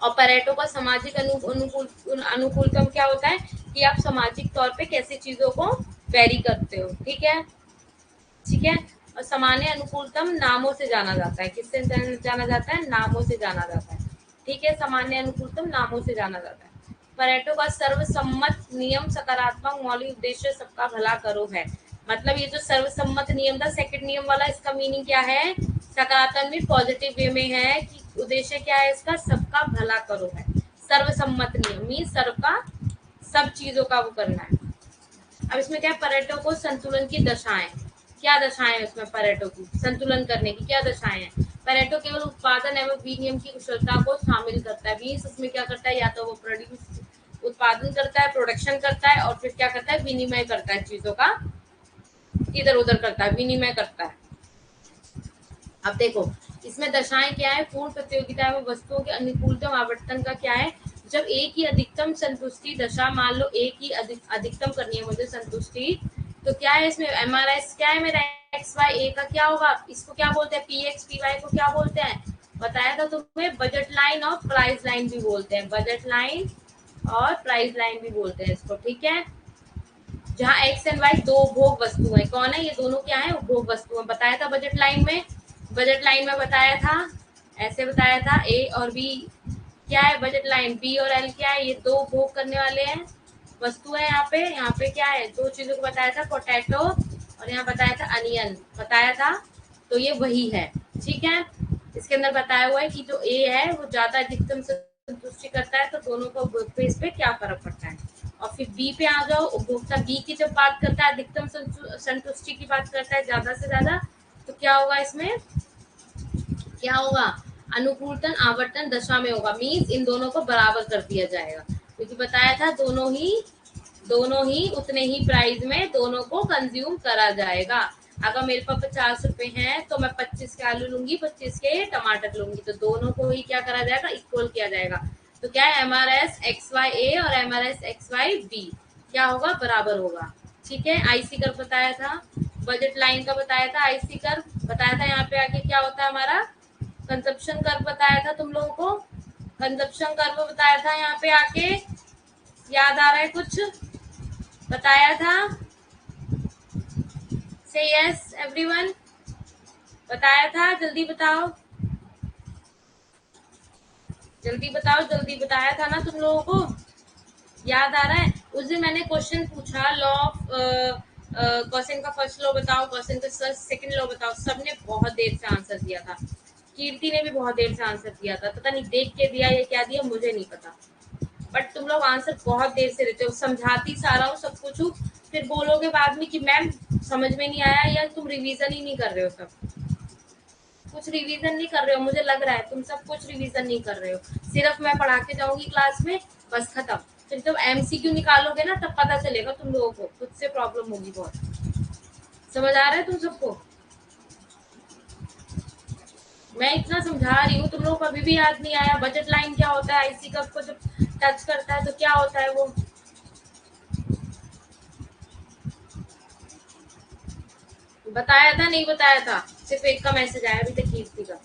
और परेटो का सामाजिक अनुकूलतम क्या होता है कि आप सामाजिक तौर पे कैसी चीजों को वेरी करते हो, ठीक है, ठीक है। और सामान्य अनुकूलतम नामों से जाना जाता है, किससे जाना जाता है, नामों से जाना जाता है, ठीक है, सामान्य अनुकूलतम नामों से जाना जाता है। परेटो का सर्वसम्मत नियम सकारात्मक मौलिक उद्देश्य सबका भला करो है, मतलब ये जो सर्वसम्मत नियम था सेकंड नियम वाला, इसका मीनिंग क्या है, सकारात्मक पॉजिटिव वे में है कि उद्देश्य क्या है इसका, सबका भला करो है। सर्वसम्मत नियम मीन सबका, सब चीजों का वो करना है। अब इसमें क्या है, पर्यटकों को संतुलन की दशाएं, क्या दशाएं है उसमें, पर्यटकों की संतुलन करने की क्या दशाएं हैं। पर्यटक केवल उत्पादन एवं विनियम की कुशलता को शामिल करता है, मीन्स उसमें क्या करता है, या तो वो प्रोड्यूस उत्पादन करता है, प्रोडक्शन करता है, और फिर क्या करता है, विनिमय करता है, चीजों का इधर उधर करता है, विनिमय करता है। अब देखो इसमें दशाएं क्या है, पूर्ण प्रतियोगिता एवं वस्तुओं के अनुकूलतम आवंटन का क्या है, जब एक ही अधिकतम संतुष्टि दशा, मान लो एक ही अधिकतम करनी है मुझे संतुष्टि, तो क्या है इसमें एमआरएस क्या है मेरा, एक्स वाई ए का क्या होगा, इसको क्या बोलते हैं, पी एक्स पी वाई को क्या बोलते हैं, बताया था तुम्हें, बजट लाइन और प्राइस लाइन भी बोलते हैं, बजट लाइन और प्राइस लाइन भी बोलते हैं इसको, ठीक है। जहाँ एक्स एंड वाई दो उपभोग वस्तु है, कौन है ये दोनों, क्या है, उपभोग वस्तु है, बताया था बजट लाइन में, बजट लाइन में बताया था, ऐसे बताया था, ए और बी क्या है, बजट लाइन, बी और एल क्या है, ये दो उपभोग करने वाले हैं वस्तु है। यहाँ पे क्या है, दो चीजों को बताया था, पोटैटो और यहाँ बताया था अनियन, बताया था, तो ये वही है, ठीक है। इसके अंदर बताया हुआ है कि जो ए है वो ज्यादा अधिकतम संतुष्टि करता है, तो दोनों का उपभोग पे इस पे क्या फर्क पड़ता है। और फिर बी पे आ जाओ, उपभोक्ता बी की जब बात करता है, अधिकतम संतुष्टि की बात करता है ज्यादा से ज्यादा, तो क्या होगा इसमें, क्या होगा, अनुकूलतन आवर्तन दशा में होगा, मीन्स इन दोनों को बराबर कर दिया जाएगा, क्योंकि बताया था दोनों ही उतने ही प्राइस में दोनों को कंज्यूम करा जाएगा। अगर मेरे पास 50 रुपए हैं तो मैं 25 के आलू लूंगी, 25 के टमाटर लूंगी, तो दोनों को ही क्या करा जाएगा, इक्वल किया जाएगा। तो क्या है, M R S X Y A और M R S X Y B क्या होगा, बराबर होगा, ठीक है। आईसी कर्व बताया था, बजट लाइन का बताया था, आईसी कर्व बताया था, यहाँ पे आके क्या होता है हमारा, कंजप्शन कर्व बताया था तुम लोगों को, कंजप्शन कर्व बताया था, यहाँ पे आके याद आ रहा है कुछ बताया था, से यस एवरीवन, बताया था, जल्दी बताओ। जल्दी बताओ, जल्दी बताया था ना तुम लोगों को, याद आ रहा है? उस दिन मैंने क्वेश्चन पूछा, लॉ ऑफ क्वेश्चन का फर्स्ट लॉ बताओ, क्वेश्चन का सेकंड लॉ बताओ, सबने बहुत देर से आंसर दिया था। कीर्ति ने भी बहुत देर से आंसर दिया था, पता नहीं देख के दिया या क्या दिया, मुझे नहीं पता। बट तुम लोग आंसर बहुत देर से देते हो, समझाती सारा हूँ, सब कुछ हूँ, फिर बोलोगे बाद में कि मैम समझ में नहीं आया, या तुम रिवीजन ही नहीं कर रहे हो। सब कुछ रिवीजन नहीं कर रहे हो, मुझे लग रहा है तुम सब कुछ रिवीजन नहीं कर रहे हो। सिर्फ मैं पढ़ा के जाऊंगी क्लास में, बस खत्म। फिर जब एमसीक्यू निकालोगे ना, तब पता चलेगा तुम लोगों को, खुद से प्रॉब्लम होगी बहुत। समझ आ रहा है तुम सबको? मैं इतना समझा रही हूँ, तुम लोग को अभी भी याद नहीं आया? बजट लाइन क्या होता है, आईसी कप को जब टच करता है तो क्या होता है वो? बताया था नहीं बताया था? सिर्फ एक का मैसेज आया अभी तक कीर्ति का,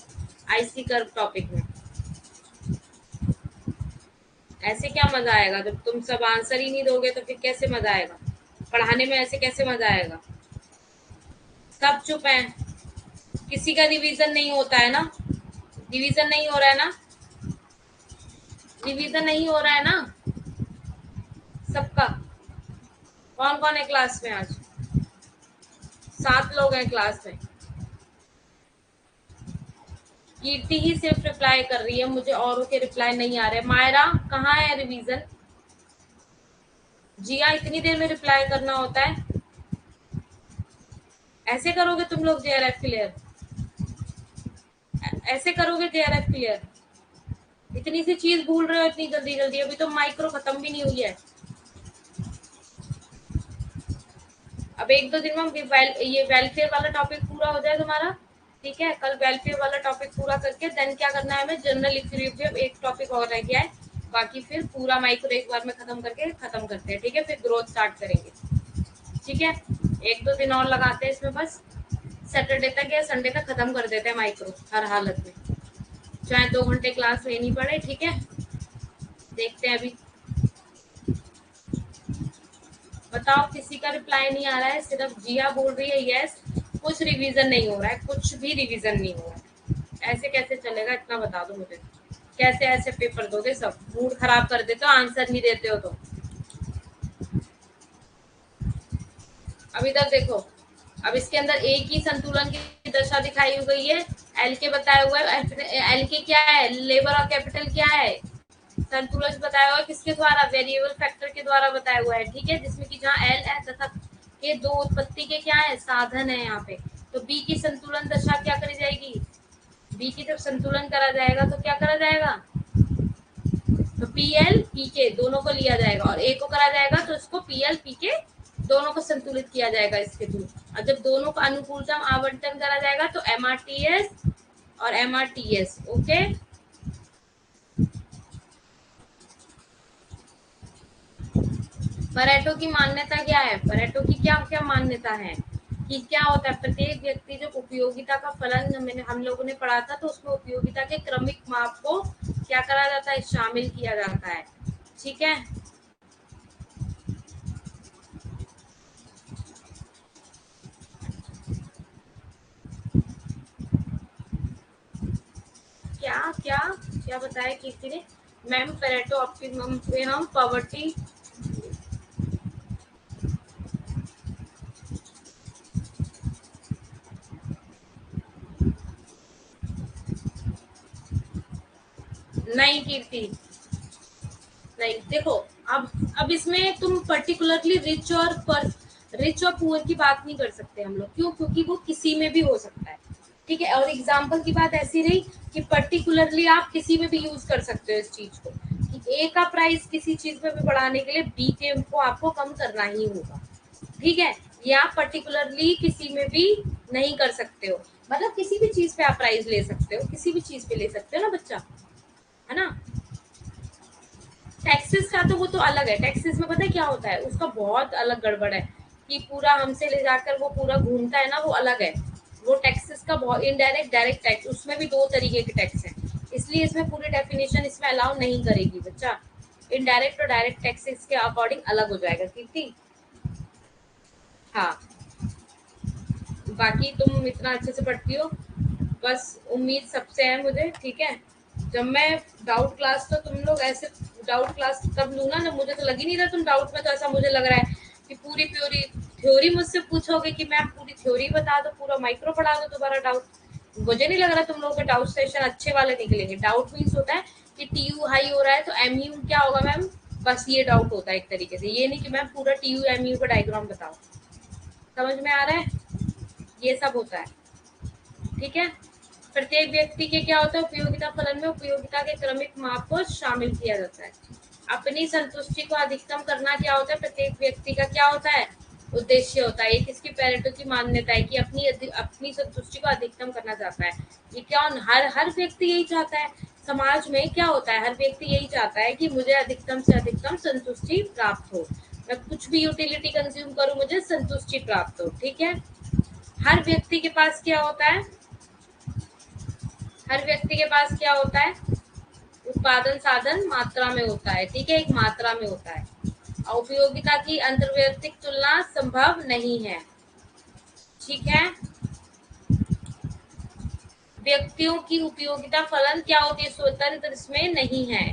आईसी कर्व टॉपिक में। ऐसे क्या मजा आएगा जब तुम सब आंसर ही नहीं दोगे? तो फिर कैसे मजा आएगा पढ़ाने में? ऐसे कैसे मजा आएगा? सब चुप हैं, किसी का रिवीजन नहीं होता है ना? रिवीजन नहीं हो रहा है ना? रिवीजन नहीं हो रहा है ना सबका? कौन कौन है क्लास में आज? 7 लोग हैं क्लास में। कीर्ति ही सिर्फ रिप्लाई कर रही है, मुझे औरों के रिप्लाई नहीं आ रहे। मायरा कहाँ है रिवीजन? जिया इतनी देर में रिप्लाई करना होता है? ऐसे करोगे तुम लोग जेआरएफ क्लियर? ऐसे करोगे जेआरएफ क्लियर? इतनी सी चीज भूल रहे हो इतनी जल्दी जल्दी, अभी तो माइक्रो खत्म भी नहीं हुई है। अब 1-2 दिन में ये वेलफेयर वाला टॉपिक पूरा हो जाए तुम्हारा, ठीक है? कल वेलफेयर वाला टॉपिक पूरा करके देन क्या करना है हमें, जनरल इक्विलिब्रियम एक टॉपिक और रह गया है, बाकी फिर पूरा माइक्रो एक बार में खत्म करके खत्म करते हैं, ठीक है? फिर ग्रोथ स्टार्ट करेंगे, ठीक है? 1-2 दिन और लगाते हैं इसमें बस, सैटरडे तक या संडे तक खत्म कर देते हैं माइक्रो हर हालत में, चाहे 2 घंटे क्लास लेनी पड़े, ठीक है? देखते हैं अभी। बताओ, किसी का रिप्लाई नहीं आ रहा है, सिर्फ जिया बोल रही है यस। कुछ रिवीजन नहीं हो रहा है, कुछ भी रिवीजन नहीं हो रहा है। ऐसे कैसे चलेगा, इतना बता दो मुझे। कैसे ऐसे पेपर दोगे? सब मूड खराब कर देते हो, आंसर नहीं देते हो तो। अभी तक देखो, अब इसके अंदर एक ही संतुलन की दशा दिखाई गई है, एल के बताया हुआ है। एल के क्या है? लेबर और कैपिटल क्या है? संतुलन बताया हुआ है किसके द्वारा? वेरिएबल फैक्टर के द्वारा बताया हुआ है, ठीक है? जिसमें कि जहाँ एल है तथा के दो उत्पत्ति के क्या है? साधन है यहाँ पे। तो बी की संतुलन दशा क्या करी जाएगी? बी की जब संतुलन करा जाएगा तो क्या करा जाएगा? तो पी एल पी के दोनों को लिया जाएगा, और ए को करा जाएगा तो इसको पी एल पी के दोनों को संतुलित किया जाएगा इसके थ्रू। और जब दोनों का अनुकूलतम आवंटन करा जाएगा तो एम आर टी एस और M R T S, okay? Pareto की मान्यता क्या है? परेटो की क्या क्या मान्यता है कि क्या होता है? प्रत्येक व्यक्ति जो उपयोगिता का फलन मैंने हम लोगों ने पढ़ा था, तो उसमें उपयोगिता के क्रमिक माप को क्या करा जाता है? शामिल किया जाता है, ठीक है? क्या क्या क्या बताया किसी ने? मैम पेरेटो ऑप्टिमम पे हम पॉवर्टी नहीं कीर्ति, नहीं देखो। अब इसमें तुम पर्टिकुलरली रिच और पुअर की बात नहीं कर सकते हम लोग, क्यों? क्योंकि वो किसी में भी हो सकता है, ठीक है? और एग्जाम्पल की बात ऐसी रही कि पर्टिकुलरली आप किसी में भी यूज कर सकते हो इस चीज को, कि ए का प्राइस किसी चीज में भी बढ़ाने के लिए बी के को आपको कम करना ही होगा, ठीक है? ये आप पर्टिकुलरली किसी में भी नहीं कर सकते हो, मतलब किसी भी चीज पे आप प्राइस ले सकते हो, किसी भी चीज पे ले सकते हो ना बच्चा, है ना? टैक्सेस का तो वो तो अलग है, टैक्सेस में पता है क्या होता है, उसका बहुत अलग गड़बड़ है, कि पूरा हमसे ले जाकर वो पूरा घूमता है ना, वो अलग है। वो टैक्सेस का बहुत इनडायरेक्ट डायरेक्ट टैक्स, उसमें भी 2 तरीके के टैक्स हैं, इसलिए इसमें पूरी डेफिनेशन इसमें अलाउ नहीं करेगी बच्चा। इनडायरेक्ट और डायरेक्ट टैक्सेस के अकॉर्डिंग अलग हो जाएगा, ठीक थी? हाँ, बाकी तुम इतना अच्छे से पढ़ती हो, बस उम्मीद सबसे है मुझे, ठीक है? जब मैं डाउट क्लास, तो तुम लोग ऐसे डाउट क्लास तब लूंगा ना, मुझे तो लग ही नहीं रहा तुम डाउट में, तो ऐसा मुझे लग रहा है कि पूरी प्योरी थ्योरी मुझसे पूछोगे कि मैम पूरी थ्योरी बता दो, पूरा माइक्रो पढ़ा दो दोबारा डाउट। मुझे नहीं लग रहा तुम लोगों के डाउट सेशन अच्छे वाले निकलेंगे। डाउट मीन्स होता है कि टीयू हाई हो रहा है तो एमयू क्या होगा मैम, बस ये डाउट होता है एक तरीके से। ये नहीं कि मैम पूरा टीयू एमयू का डायग्राम बताओ। समझ में आ रहा है? ये सब होता है, ठीक है। प्रत्येक व्यक्ति के क्या होता है, उपयोगिता फलन में उपयोगिता के क्रमिक माप को शामिल किया जाता है। अपनी संतुष्टि को अधिकतम करना क्या होता है, प्रत्येक व्यक्ति का क्या होता है, उद्देश्य होता है। ये किसकी पेरेटो की मान्यता है कि अपनी संतुष्टि को अधिकतम करना चाहता है। ये क्या हर व्यक्ति यही चाहता है। समाज में क्या होता है, हर व्यक्ति यही चाहता है कि मुझे अधिकतम से अधिकतम संतुष्टि प्राप्त हो, मैं कुछ भी यूटिलिटी कंज्यूम करूं, मुझे संतुष्टि प्राप्त हो, ठीक है। हर व्यक्ति के पास क्या होता है, हर व्यक्ति के पास क्या होता है, उत्पादन साधन मात्रा में होता है, ठीक है, एक मात्रा में होता है। और उपयोगिता की अंतर्वैयक्तिक तुलना संभव नहीं है, ठीक है। व्यक्तियों की उपयोगिता फलन क्या होती है, स्वतंत्र इसमें नहीं है।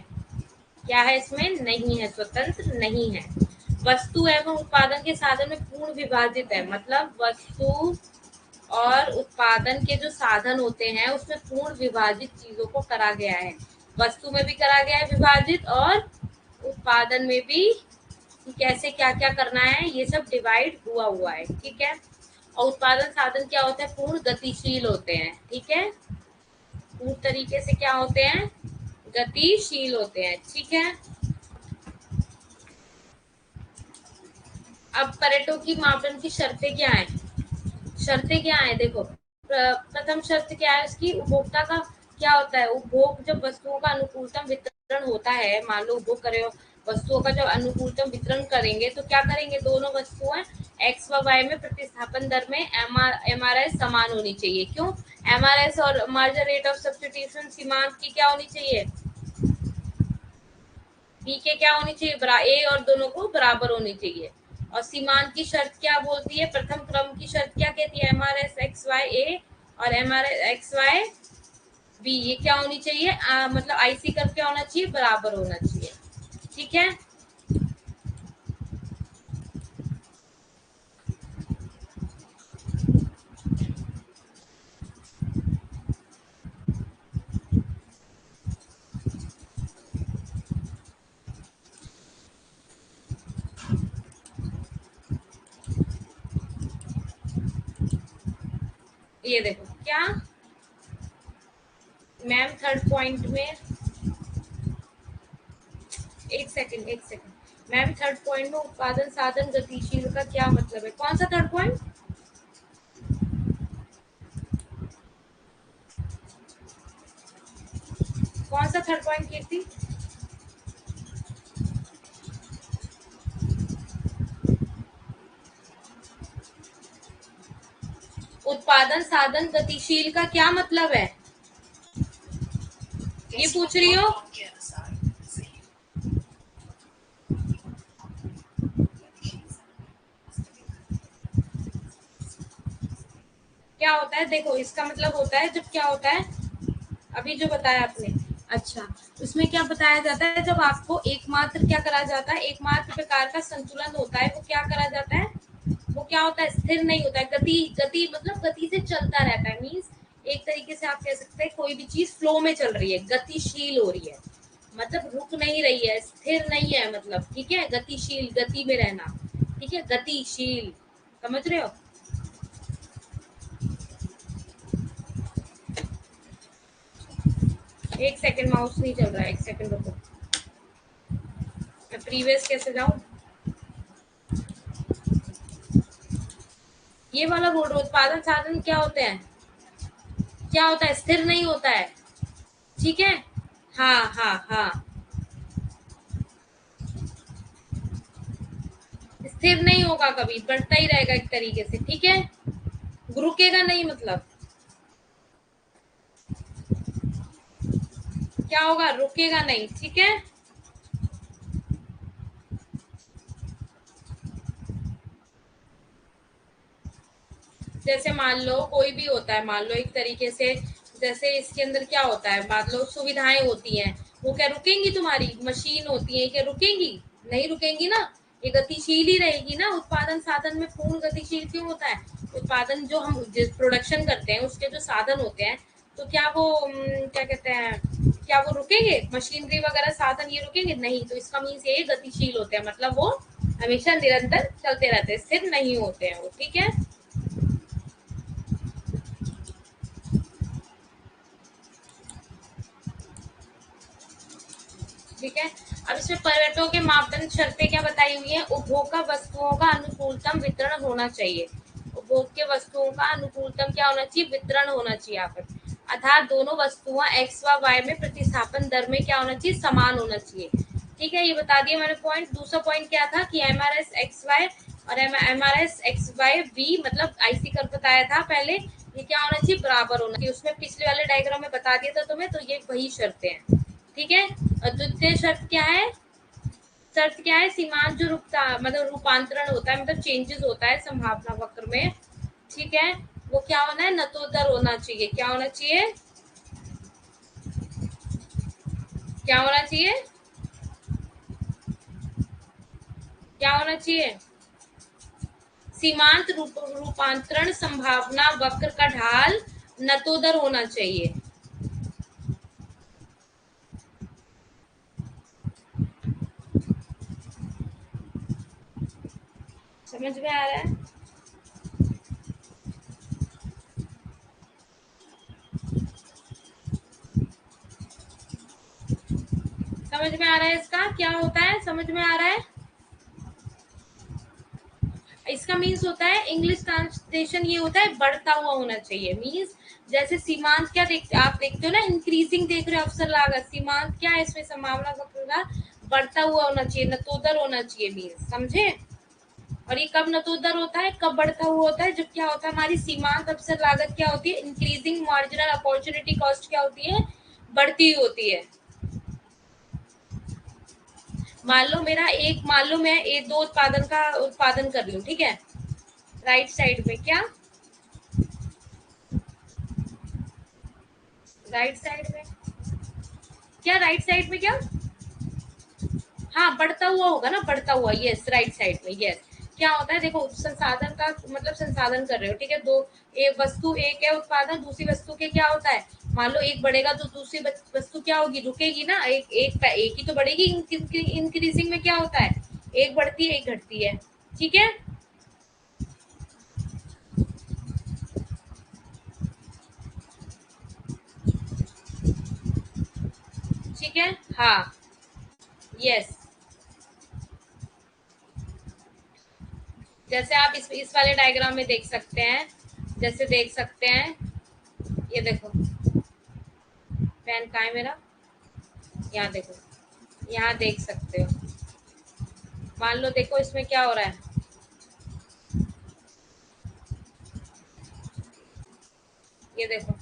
क्या है इसमें, नहीं है, स्वतंत्र नहीं है। वस्तु एवं उत्पादन के साधन में पूर्ण विभाजित है, मतलब वस्तु और उत्पादन के जो साधन होते हैं उसमें पूर्ण विभाजित चीजों को करा गया है। वस्तु में भी करा गया है विभाजित, और उत्पादन में भी कैसे क्या क्या करना है ये सब डिवाइड हुआ हुआ है, ठीक है। और उत्पादन साधन क्या होते हैं, पूर्ण गतिशील होते हैं, ठीक है। पूर्ण तरीके से क्या होते हैं, गतिशील होते हैं, ठीक है। अब परेटो की मापदंड की शर्तें क्या है, शर्तें क्या है, देखो प्रथम शर्त क्या है उसकी, उपभोक्ता का क्या होता है, उपभोग जब वस्तुओं का अनुकूलतम वितरण होता है, मान लो उपभोग करे हो वस्तुओं का जब अनुकूलतम वितरण करेंगे तो क्या करेंगे, दोनों वस्तुएं एक्स व वाई में प्रतिस्थापन दर में एमआरएस समान होनी चाहिए। क्यों, एमआरएस और मार्जिन रेट ऑफ सब्स्टिट्यूशन सीमांत की क्या होनी चाहिए, पी के क्या होनी चाहिए, ए और दोनों को बराबर होनी चाहिए। और सीमांत की शर्त क्या बोलती है, प्रथम क्रम की शर्त क्या कहती है, M R S X Y A और M R S X Y B, ये क्या होनी चाहिए, मतलब आईसी कर्व क्या होना चाहिए, बराबर होना चाहिए, ठीक है। ये देखो क्या, मैम थर्ड पॉइंट में, एक सेकंड मैम, थर्ड पॉइंट में उत्पादन साधन गतिशील का क्या मतलब है, कौन सा थर्ड पॉइंट, कौन सा थर्ड पॉइंट कीर्ति, उत्पादन साधन गतिशील का क्या मतलब है, ये पूछ रही हो। क्या होता है, देखो इसका मतलब होता है जब क्या होता है, अभी जो बताया आपने, अच्छा उसमें क्या बताया जाता है, जब आपको एकमात्र क्या करा जाता है, एकमात्र प्रकार का संतुलन होता है, वो क्या करा जाता है, वो क्या होता है, स्थिर नहीं होता है, गति गति मतलब गति से चलता रहता है, मीन्स एक तरीके से आप कह सकते हैं कोई भी चीज फ्लो में चल रही है, गतिशील हो रही है, मतलब रुक नहीं रही है, स्थिर नहीं है, मतलब ठीक है, गतिशील, गति में रहना, ठीक है, गतिशील, समझ रहे हो। एक सेकंड, माउस नहीं चल रहा है, एक सेकंड रुको, मैं प्रीवियस कैसे जाऊं, ये वाला बोल रहा हूं, उत्पादन साधन क्या होते हैं, क्या होता है, स्थिर नहीं होता है, ठीक है। हाँ हाँ हाँ, स्थिर नहीं होगा, कभी बढ़ता ही रहेगा एक तरीके से, ठीक है, रुकेगा नहीं, मतलब क्या होगा, रुकेगा नहीं, ठीक है। जैसे मान लो कोई भी होता है, मान लो एक तरीके से जैसे इसके अंदर क्या होता है, मान लो सुविधाएं होती हैं, वो क्या रुकेंगी? तुम्हारी मशीन होती है, क्या रुकेंगी? नहीं रुकेंगी ना, ये गतिशील ही रहेगी ना। उत्पादन साधन में पूर्ण गतिशील क्यों होता है? उत्पादन जो हम जिस प्रोडक्शन करते हैं उसके जो साधन होते हैं, तो क्या वो क्या कहते हैं, क्या वो रुकेंगे? मशीनरी वगैरह साधन ये रुकेंगे? नहीं। तो इसका मीन्स ये गतिशील होते हैं, मतलब वो हमेशा निरंतर चलते रहते हैं, स्थिर नहीं होते हैं वो। ठीक है, ठीक है। अब इसमें पर्यटकों के मापदंड शर्तें क्या बताई हुई है? उपभोग का वस्तुओं का अनुकूलतम वितरण होना चाहिए। उपभोग के वस्तुओं का अनुकूलतम क्या होना चाहिए? वितरण होना चाहिए यहाँ पर। अर्थात दोनों वस्तुओं एक्स व वाई में प्रतिस्थापन दर में क्या होना चाहिए? समान होना चाहिए। ठीक है, ये बता दिया मैंने पॉइंट। दूसरा पॉइंट क्या था कि M R S X Y और M R S X Y V मतलब आईसी कर बताया था पहले, ये क्या होना चाहिए? बराबर होना चाहिए। उसमें पिछले वाले डायग्राम में बता दिया था तुम्हें, तो ये वही शर्तें हैं। ठीक है, और द्वितीय शर्त क्या है? शर्त क्या है? सीमांत जो मतलब रूपांतरण होता है, मतलब चेंजेस होता है संभावना वक्र में, ठीक है, वो क्या होना है? नतोदर होना चाहिए। क्या होना चाहिए? क्या होना चाहिए? क्या होना चाहिए? सीमांत रूपांतरण संभावना वक्र का ढाल नतोदर होना चाहिए। समझ में आ रहा है? समझ में आ रहा है इसका क्या होता है? समझ में आ रहा है? इसका मीन्स होता है, इंग्लिश ट्रांसलेशन ये होता है बढ़ता हुआ होना चाहिए। मीन्स जैसे सीमांत क्या देखते, आप देखते हो ना, इंक्रीजिंग देख रहे हो अवसर लागत। सीमांत क्या है इसमें? संभावना वक्र का बढ़ता हुआ होना चाहिए, नतोदर होना चाहिए। मीन्स समझे? और ये कब नतोदर होता है, कब बढ़ता हुआ होता है? जब क्या होता है, हमारी सीमांत अवसर लागत क्या होती है? इंक्रीजिंग मार्जिनल अपॉर्चुनिटी कॉस्ट क्या होती है? बढ़ती हुई होती है। मान लो मैं एक दो उत्पादन का उत्पादन कर रही हूँ, ठीक है, राइट साइड में क्या, राइट साइड में क्या, राइट साइड में क्या, हाँ बढ़ता हुआ होगा ना, बढ़ता हुआ, यस, राइट साइड में, यस। क्या होता है देखो, संसाधन का मतलब संसाधन कर रहे हो, ठीक है, दो, एक वस्तु, एक है उत्पादन, दूसरी वस्तु के क्या होता है, मान लो एक बढ़ेगा तो दूसरी वस्तु क्या होगी? रुकेगी ना। एक ही तो बढ़ेगी। इंक्रीजिंग में क्या होता है? एक बढ़ती है, एक घटती है। ठीक है, ठीक है, हाँ, यस। जैसे आप इस वाले डायग्राम में देख सकते हैं, जैसे देख सकते हैं, ये देखो, पेन कहाँ है मेरा, यहाँ देखो, यहाँ देख सकते हो। मान लो देखो इसमें क्या हो रहा है, ये देखो,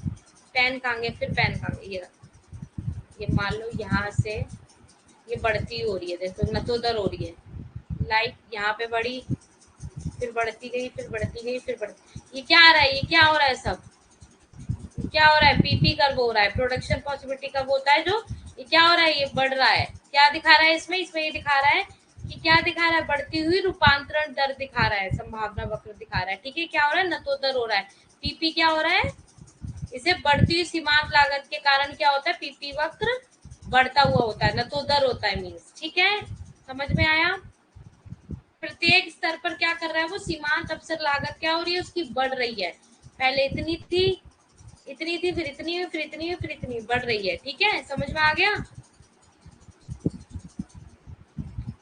पेन कहाँ गया, फिर पेन कहाँ गया, ये मान लो यहाँ से ये बढ़ती हो रही है, देखो नतोदर हो रही है, लाइक यहाँ पे बढ़ी, फिर बढ़ती गई, फिर बढ़ती गई, फिर बढ़ती, ये क्या आ रहा है, ये क्या हो रहा है सब, क्या हो रहा है? पीपी कर्व हो रहा है, प्रोडक्शन पॉसिबिलिटी कर्व होता है जो, ये क्या हो रहा है? ये बढ़ रहा है। क्या दिखा रहा है इसमें? इसमें ये दिखा रहा है कि क्या दिखा रहा है? बढ़ती हुई रूपांतरण दर दिखा रहा है, संभावना वक्र दिखा रहा है। ठीक है, क्या हो रहा है? नतोदर हो रहा है। पीपी क्या हो रहा है? इसे बढ़ती हुई सीमांत लागत के कारण क्या होता है? पीपी वक्र बढ़ता हुआ होता है, नतोदर होता है मीन्स। ठीक है, समझ में आया? प्रत्येक स्तर पर क्या कर रहा है वो? सीमांत अवसर लागत क्या हो रही है? उसकी बढ़ रही है। पहले इतनी थी, इतनी थी, फिर इतनी हुई, फिर इतनी हुई, फिर इतनी बढ़ रही है। ठीक है, समझ में आ गया?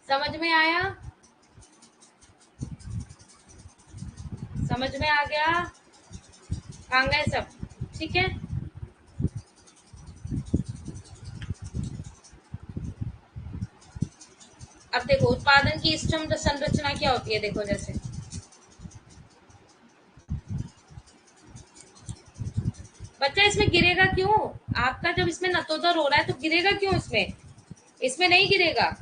समझ में आया? समझ में आ गया? कहाँ गए सब? ठीक है, अब देखो उत्पादन की स्तंभ संरचना क्या होती है, देखो जैसे बच्चा इसमें गिरेगा क्यों? आपका जब इसमें नतोदर हो रहा है तो गिरेगा क्यों इसमें? इसमें नहीं गिरेगा,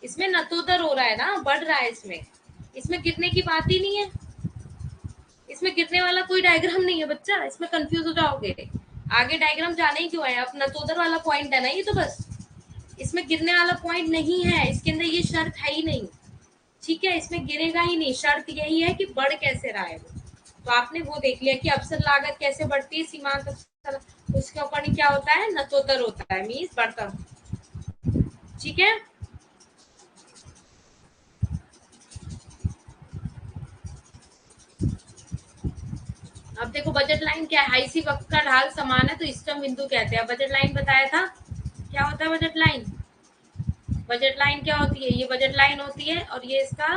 इसमें नतोदर हो रहा है ना, बढ़ रहा है इसमें, इसमें गिरने की बात ही नहीं है। इसमें गिरने वाला कोई डायग्राम नहीं है बच्चा, इसमें कंफ्यूज हो जाओगे। आगे डायग्राम जाने ही क्यों है, अपना तो उधर वाला पॉइंट है ना ये, तो बस इसमें गिरने वाला पॉइंट नहीं है, इसके अंदर ये शर्त है ही नहीं, ठीक है, इसमें गिरेगा ही नहीं। शर्त यही है कि बढ़ कैसे रहा है वो। तो आपने वो देख लिया कि अवसर लागत कैसे बढ़ती है, सीमांत अवसर, उसके ऊपर क्या होता है, नतोदर होता है, मीन्स बढ़ता, ठीक है। अब देखो बजट लाइन क्या है, हाई सी वक्त का ढाल समान है तो इष्टतम बिंदु कहते हैं। बजट लाइन बताया था क्या होता है बजट लाइन। बजट लाइन क्या होती है, ये बजट लाइन होती है और ये इसका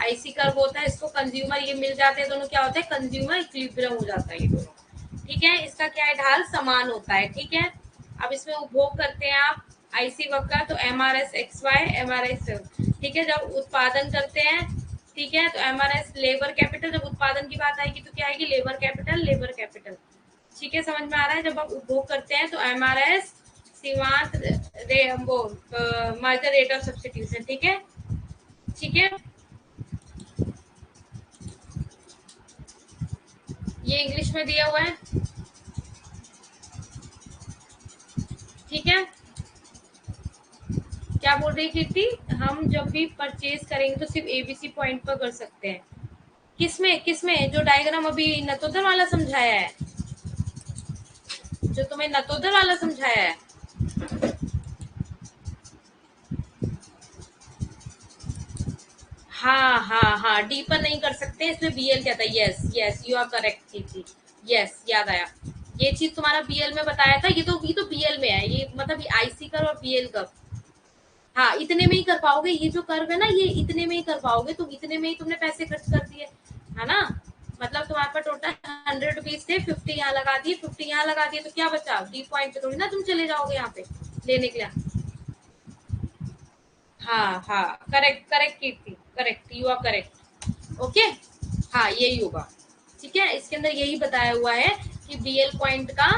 आईसी कर्व होता है, इसको कंज्यूमर ये मिल जाते हैं दोनों, क्या होता है, कंज्यूमर इक्विलिब्रियम हो जाता है ये दोनों, ठीक है। इसका क्या है, ढाल समान होता है, ठीक है। अब इसमें उपभोग करते हैं आप आईसी वक्र, तो M R S X Y M R S, ठीक है। जब उत्पादन करते हैं, ठीक है, तो M R S labour capital, जब उत्पादन की बात आएगी तो क्या आएगी, लेबर कैपिटल, लेबर कैपिटल, ठीक है, समझ में आ रहा है। जब आप उपभोग करते हैं तो एम आर एस सीमांत वो मार्जिनल रेट ऑफ सब्स्टिट्यूशन, ठीक है, ठीक है। ये इंग्लिश में दिया हुआ है, ठीक है। क्या बोल रही कीर्ति, हम जब भी परचेज करेंगे तो सिर्फ एबीसी पॉइंट पर कर सकते हैं। किसमें किसमें, जो डायग्राम अभी नतोदर वाला समझाया है, जो तुम्हें नतोदर वाला समझाया है, हाँ हाँ हाँ, डी पर नहीं कर सकते, इसमें बीएल कहता है, yes yes you are correct Kirti, yes याद आया। ये चीज तुम्हारा बीएल में बताया था, ये तो बीएल में है, ये मतलब ये आईसी कर और बीएल कर, हाँ इतने में ही कर पाओगे, ये जो कर्व है ना ये इतने में ही कर पाओगे, तुम इतने में ही तुमने पैसे खर्च कर दिए, है ना। मतलब तुम्हारे पास टोटल 100 रुपीज थे, 50 यहाँ लगा दिए, 50 यहाँ लगा दिए, तो क्या बचा, डी पॉइंट पे थोड़ी ना तुम चले जाओगे यहाँ पे लेने के लिए। हाँ हाँ, correct correct Kirti, correct, you are correct, okay. हाँ यही होगा, ठीक है। इसके अंदर यही बताया हुआ है कि बीएल पॉइंट का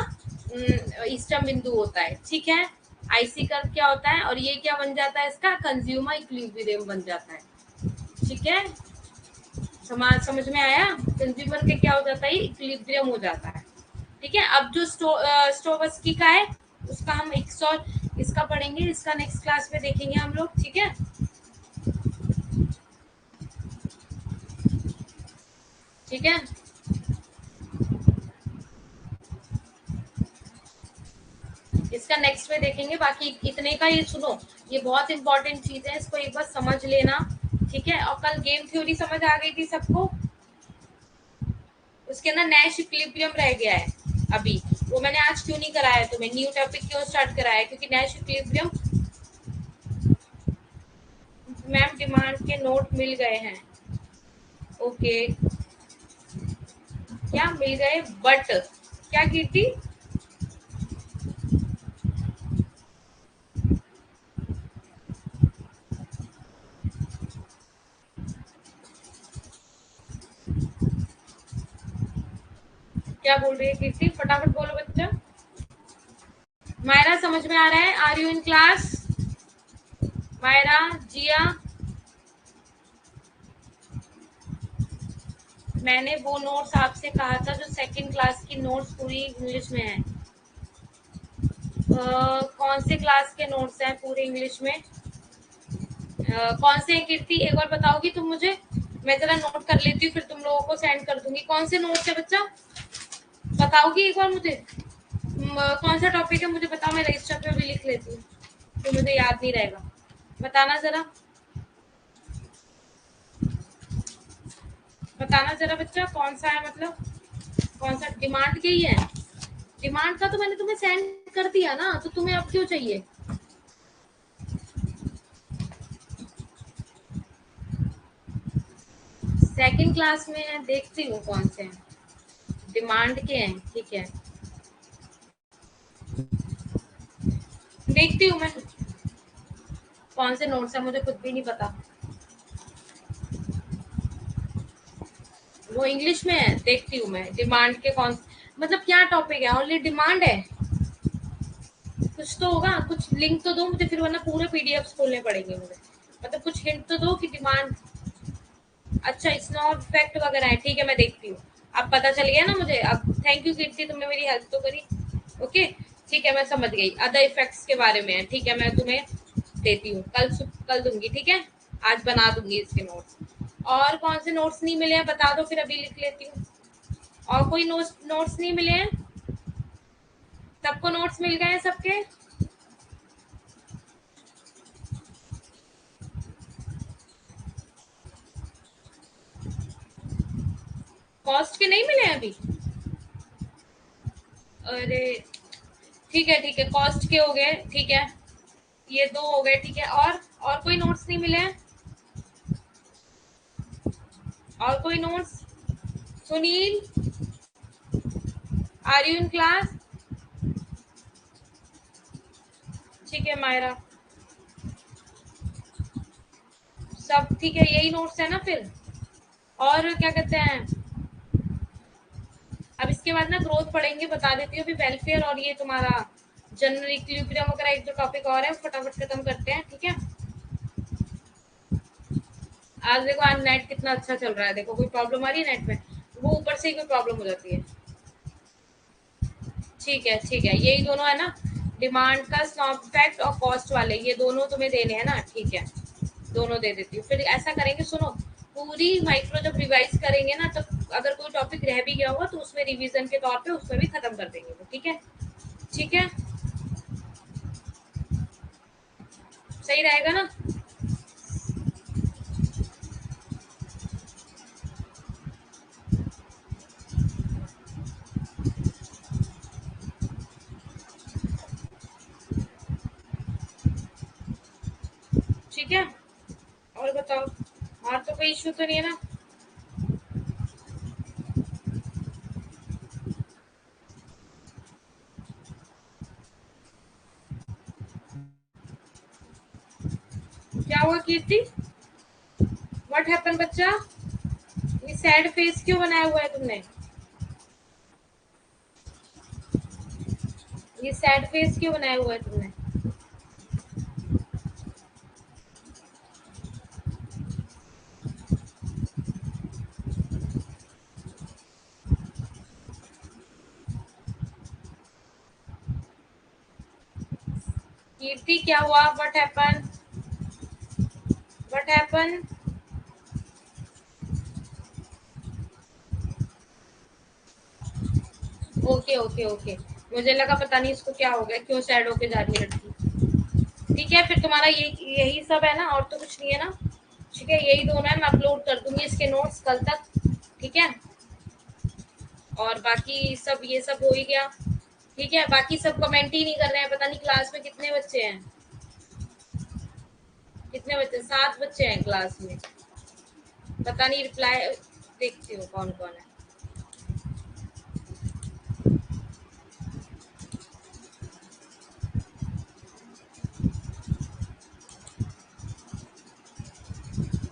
इष्टतम बिंदु होता है, ठीक है। आईसी कर्व क्या होता है और ये क्या बन जाता है, इसका कंज्यूमर इक्विलिब्रियम बन जाता है, ठीक है। समाज समझ में आया, कंज्यूमर के क्या हो जाता है, इक्विलिब्रियम हो जाता है, ठीक है। अब जो स्टोवस्की का है उसका हम इसका पढ़ेंगे, इसका नेक्स्ट क्लास में देखेंगे हम लोग, ठीक है। ठीक है, इसका नेक्स्ट में देखेंगे, बाकी इतने का ये सुनो, ये बहुत इंपॉर्टेंट चीज है, इसको एक बार समझ लेना, ठीक है। और कल गेम थ्योरी समझ आ गई थी सबको, उसके अंदर नैश इक्विलिब्रियम रह गया है अभी, वो मैंने आज क्यों नहीं कराया तुम्हें, न्यू टॉपिक क्यों स्टार्ट कराया, क्योंकि नैश इक्विलिब्रियम, मैम डिमांड के नोट मिल गए हैं, ओके, क्या मिल गए, बट क्या कीर्ति, क्या बोल रही है कीर्ति, फटाफट बोलो बच्चा। मायरा समझ में आ रहा है, are you in class, Myra, Jiya, मैंने वो नोट्स आपसे कहा था जो सेकंड क्लास की नोट्स पूरी इंग्लिश में है, कौन से क्लास के नोट्स हैं पूरे इंग्लिश में, कौन से हैं कीर्ति, एक बार बताओगी तुम मुझे, मैं जरा नोट कर लेती हूँ फिर तुम लोगों को सेंड कर दूंगी, कौन से नोट्स है बच्चा, बताओगी एक बार मुझे, कौन सा टॉपिक है मुझे बताओ, मैं रजिस्टर पे भी लिख लेती हूँ, तो मुझे याद नहीं रहेगा, बताना जरा, बताना जरा बच्चा, कौन सा है, मतलब कौन सा, डिमांड के ही है, डिमांड का तो मैंने तुम्हें सेंड कर दिया ना, तो तुम्हें अब क्यों चाहिए, सेकंड क्लास में है, देखती हूँ कौन से हैं, डिमांड के हैं, ठीक है, देखती हूँ मैं कौन से नोट्स है, मुझे खुद भी नहीं पता, वो इंग्लिश में है, देखती हूँ मैं डिमांड के कौन, मतलब क्या टॉपिक है, ओनली डिमांड है, कुछ तो होगा, कुछ लिंक तो दो मुझे फिर, वरना पूरे पीडीएफ खोलने पड़ेंगे मुझे, मतलब कुछ हिंट तो दो कि डिमांड, अच्छा स्नो इफेक्ट वगैरह है, ठीक है मैं देखती हूँ, अब पता चल गया ना मुझे, अब थैंक यू कीर्ति, तुमने मेरी हेल्प तो करी, ओके, ठीक है, मैं समझ गई। अदर इफेक्ट्स के बारे में है, ठीक है, मैं तुम्हें देती हूँ, कल दूंगी, ठीक है। आज बना दूंगी इसके नोट्स। और कौन से नोट्स नहीं मिले हैं बता दो, फिर अभी लिख लेती हूँ। और कोई नोट्स नहीं मिले हैं? सबको नोट्स मिल गए हैं सबके? कॉस्ट के नहीं मिले हैं अभी? अरे ठीक है, कॉस्ट के हो गए, ठीक है, ये दो हो गए, ठीक है। और कोई नोट्स नहीं मिले हैं? और कोई notes? Sunil, are you in class? ठीक है मायरा, सब ठीक है, यही नोट्स है ना फिर? और क्या कहते हैं, अब इसके बाद ना ग्रोथ पढ़ेंगे, बता देती हूँ। अभी वेलफेयर और ये तुम्हारा जनरल इक्विलिब्रियम वगैरह एक दो टॉपिक और है, फटाफट खत्म करते हैं, ठीक है। आज देखो, आज नेट कितना अच्छा चल रहा है, देखो कोई प्रॉब्लम आ रही है नेट में? वो ऊपर से ही कोई प्रॉब्लम हो जाती है। ठीक है, यही दोनों है ना, डिमांड का स्नॉप इफेक्ट और कॉस्ट वाले, ये दोनों तुम्हें देने हैं ना, ठीक है, दोनों दे देती हूँ। फिर ऐसा करेंगे, सुनो, पूरी माइक्रो जब रिवाइज करेंगे ना, तब अगर कोई टॉपिक रह भी गया होगा तो उसमें रिवीजन के तौर पे उसमें भी खत्म कर देंगे वो, ठीक है। ठीक है, सही रहेगा ना? ठीक है, और बताओ, और तो कोई इशू तो नहीं है ना? क्या हुआ कीर्ति? व्हाट हैपन बच्चा? ये सैड फेस क्यों बनाया हुआ है तुमने? ये सैड फेस क्यों बनाया हुआ है तुमने? कीर्ति क्या हुआ? What happen? What happen? Okay okay okay, मुझे लगा पता नहीं इसको क्या हो गया, क्यों सैड होके जा रही है लड़की। ठीक है, फिर तुम्हारा ये यही सब है ना, और तो कुछ नहीं है ना? ठीक है, यही दोनों है, मैं अपलोड कर दूंगी इसके नोट्स कल तक, ठीक है। और बाकी सब ये सब हो ही गया, ठीक है। बाकी सब कमेंट ही नहीं कर रहे हैं, पता नहीं क्लास में कितने बच्चे हैं, कितने बच्चे, 7 बच्चे हैं क्लास में, पता नहीं रिप्लाई, देखती हूँ कौन कौन है।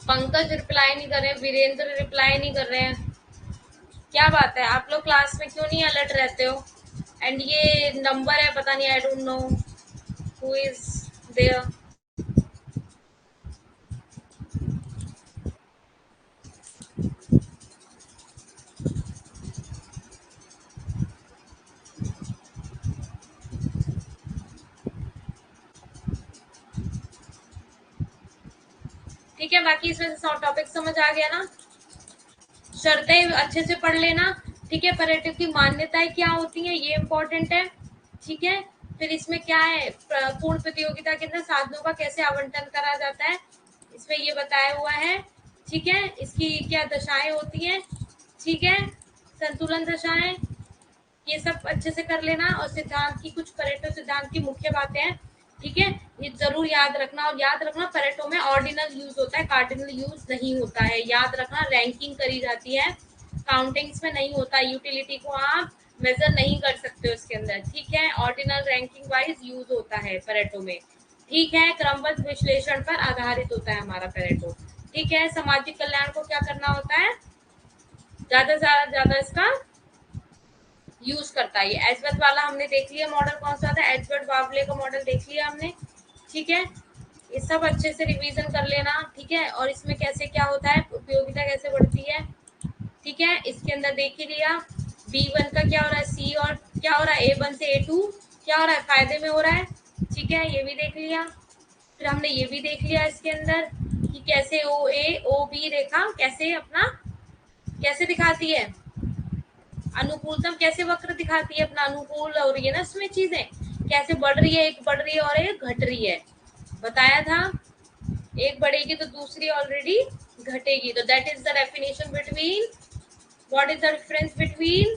पंकज रिप्लाई नहीं कर रहे हैं, वीरेंद्र रिप्लाई नहीं कर रहे हैं, क्या बात है, आप लोग क्लास में क्यों नहीं अलर्ट रहते हो? एंड ये नंबर है, पता नहीं, I don't know who is there. ठीक है, बाकी इसमें से टॉपिक समझ आ गया ना? शर्तें अच्छे से पढ़ लेना, ठीक है। पर्यटक की मान्यताएं क्या होती हैं, ये इम्पोर्टेंट है, ठीक है। फिर इसमें क्या है, पूर्ण प्रतियोगिता के अंदर साधनों का कैसे आवंटन करा जाता है, इसमें ये बताया हुआ है, ठीक है। इसकी क्या दशाएं होती हैं, ठीक है, संतुलन दशाएं, ये सब अच्छे से कर लेना। और सिद्धांत की, कुछ परेटो सिद्धांत की मुख्य बातें हैं, ठीक है, ये जरूर याद रखना। और याद रखना, परेटो में ऑर्डिनल यूज होता है, कार्डिनल यूज नहीं होता है, याद रखना। रैंकिंग करी जाती है, काउंटिंग्स में नहीं होता, यूटिलिटी को आप मेजर नहीं कर सकते हो इसके अंदर, ठीक है। ऑर्डिनल रैंकिंग वाइज यूज होता है परेटो में, ठीक है। क्रमबद्ध विश्लेषण पर आधारित होता है हमारा परेटो, ठीक है। सामाजिक कल्याण को क्या करना होता है, ज्यादा से ज्यादा इसका यूज करता है। ये एजवर्थ वाला हमने देख लिया, मॉडल कौन सा था, एजवर्थ बावले का मॉडल देख लिया हमने, ठीक है। ये सब अच्छे से रिवीजन कर लेना, ठीक है। और इसमें कैसे क्या होता है, उपयोगिता कैसे बढ़ती है, ठीक है, इसके अंदर देख ही लिया। B1 का क्या हो रहा है, C और क्या हो रहा है A1 से A2 क्या हो रहा है, फायदे में हो रहा है। ठीक है, ये भी देख लिया। फिर हमने ये भी देख लिया इसके अंदर कि कैसे OA OB रेखा कैसे अपना कैसे दिखाती है, अनुकूलतम कैसे वक्र दिखाती है अपना, अनुकूल हो रही है ना इसमें चीजें, कैसे बढ़ रही है, एक बढ़ रही है और एक घट रही है, बताया था। एक बढ़ेगी तो दूसरी ऑलरेडी घटेगी, तो that is the definition between, what is the difference between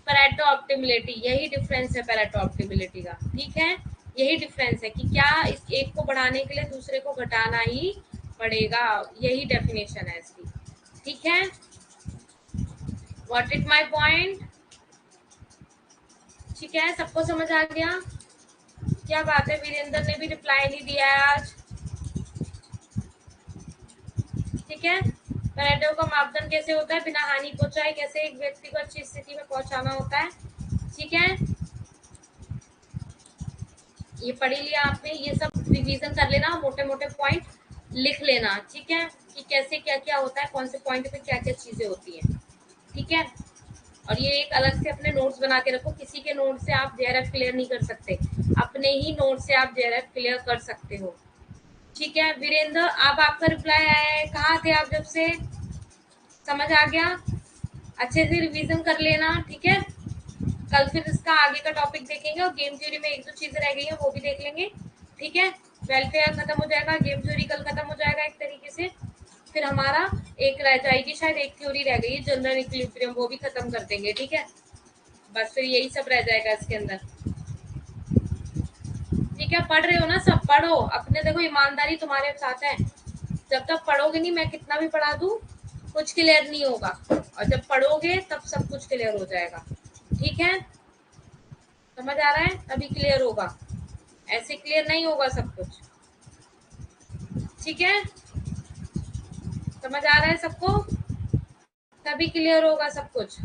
Pareto optimality, यही डिफरेंस है पैरेटो ऑप्टिमिलिटी का। ठीक है, यही डिफरेंस है कि क्या इस एक को बढ़ाने के लिए दूसरे को घटाना ही पड़ेगा, यही डेफिनेशन है इसकी। ठीक है, व्हाट इज माय पॉइंट। ठीक है, सबको समझ आ गया। क्या बात है, वीरेंद्र ने भी रिप्लाई नहीं दिया है आज। ठीक है, पैरेटो का मापदंड कैसे होता है, बिना हानि पहुंचाए कैसे एक व्यक्ति को अच्छी स्थिति में पहुंचाना होता है। ठीक है, ये पढ़ लिया आपने, ये सब रिवीजन कर लेना, मोटे मोटे पॉइंट लिख लेना। ठीक है, कि कैसे क्या क्या होता है, कौन से पॉइंट पे क्या क्या चीजें होती हैं। ठीक है, और ये एक अलग से अपने नोट्स बना के रखो, किसी के नोट से आप जेआरएफ क्लियर नहीं कर सकते, अपने ही नोट से आप जेआरएफ क्लियर कर सकते हो। ठीक है वीरेंद्र, अब आपका रिप्लाई आया है, कहाँ थे आप जब से, समझ आ गया, अच्छे से रिवीजन कर लेना। ठीक है, कल फिर इसका आगे का टॉपिक देखेंगे और गेम थ्योरी में एक दो चीजें रह गई हैं वो भी देख लेंगे। ठीक है, वेलफेयर खत्म हो जाएगा, गेम थ्योरी कल खत्म हो जाएगा एक तरीके से, फिर हमारा एक रह जाएगी, शायद एक थ्योरी रह गई है जनरल इक्विलिब्रियम, वो भी खत्म कर देंगे। ठीक है, बस फिर यही सब रह जाएगा इसके अंदर। ठीक है, पढ़ रहे हो ना, सब पढ़ो अपने, देखो ईमानदारी तुम्हारे साथ है, जब तक पढ़ोगे नहीं, मैं कितना भी पढ़ा दूं कुछ क्लियर नहीं होगा, और जब पढ़ोगे तब सब कुछ क्लियर हो जाएगा। ठीक है, समझ आ रहा है, तभी क्लियर होगा, ऐसे क्लियर नहीं होगा सब कुछ। ठीक है, समझ आ रहा है सबको, तभी क्लियर होगा सब कुछ।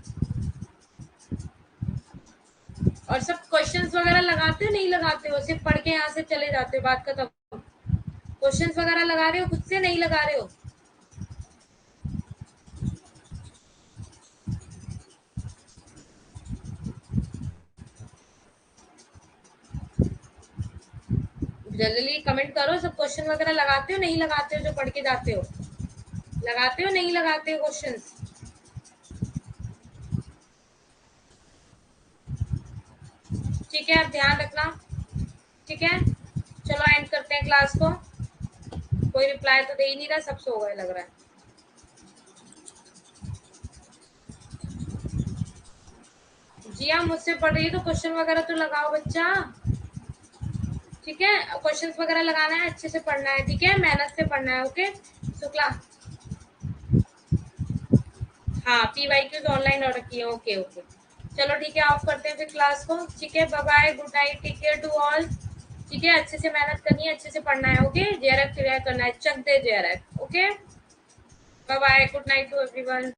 और सब क्वेश्चंस वगैरह लगाते हो नहीं लगाते हो, सिर्फ पढ़ के यहाँ से चले जाते हो, बात खत्म। क्वेश्चंस वगैरह लगा रहे हो खुद से, नहीं लगा रहे हो। जल्दी कमेंट करो, सब क्वेश्चन वगैरह लगाते हो नहीं लगाते हो, जो पढ़ के जाते हो, लगाते हो नहीं लगाते हो क्वेश्चंस। ठीक है, अब ध्यान रखना। ठीक है, चलो एंड करते हैं क्लास को, कोई रिप्लाई तो दे ही नहीं रहा, सब सो गए लग रहा है। जी हाँ, मुझसे पढ़ रही है तो क्वेश्चन वगैरह तो लगाओ बच्चा। ठीक है, क्वेश्चंस वगैरह लगाना है, अच्छे से पढ़ना है। ठीक है, मेहनत से पढ़ना है। ओके, शुक्ला, हाँ PYQs ऑनलाइन ऑर्डर किए, ओके ओके, चलो ठीक है, ऑफ करते हैं फिर क्लास को। ठीक है, bye bye, good night, take care to all. ठीक है, अच्छे से मेहनत करनी है, अच्छे से पढ़ना है। ओके, जेआरएफ क्लियर करना है, चक दे JRF. Okay, bye bye, good night to everyone.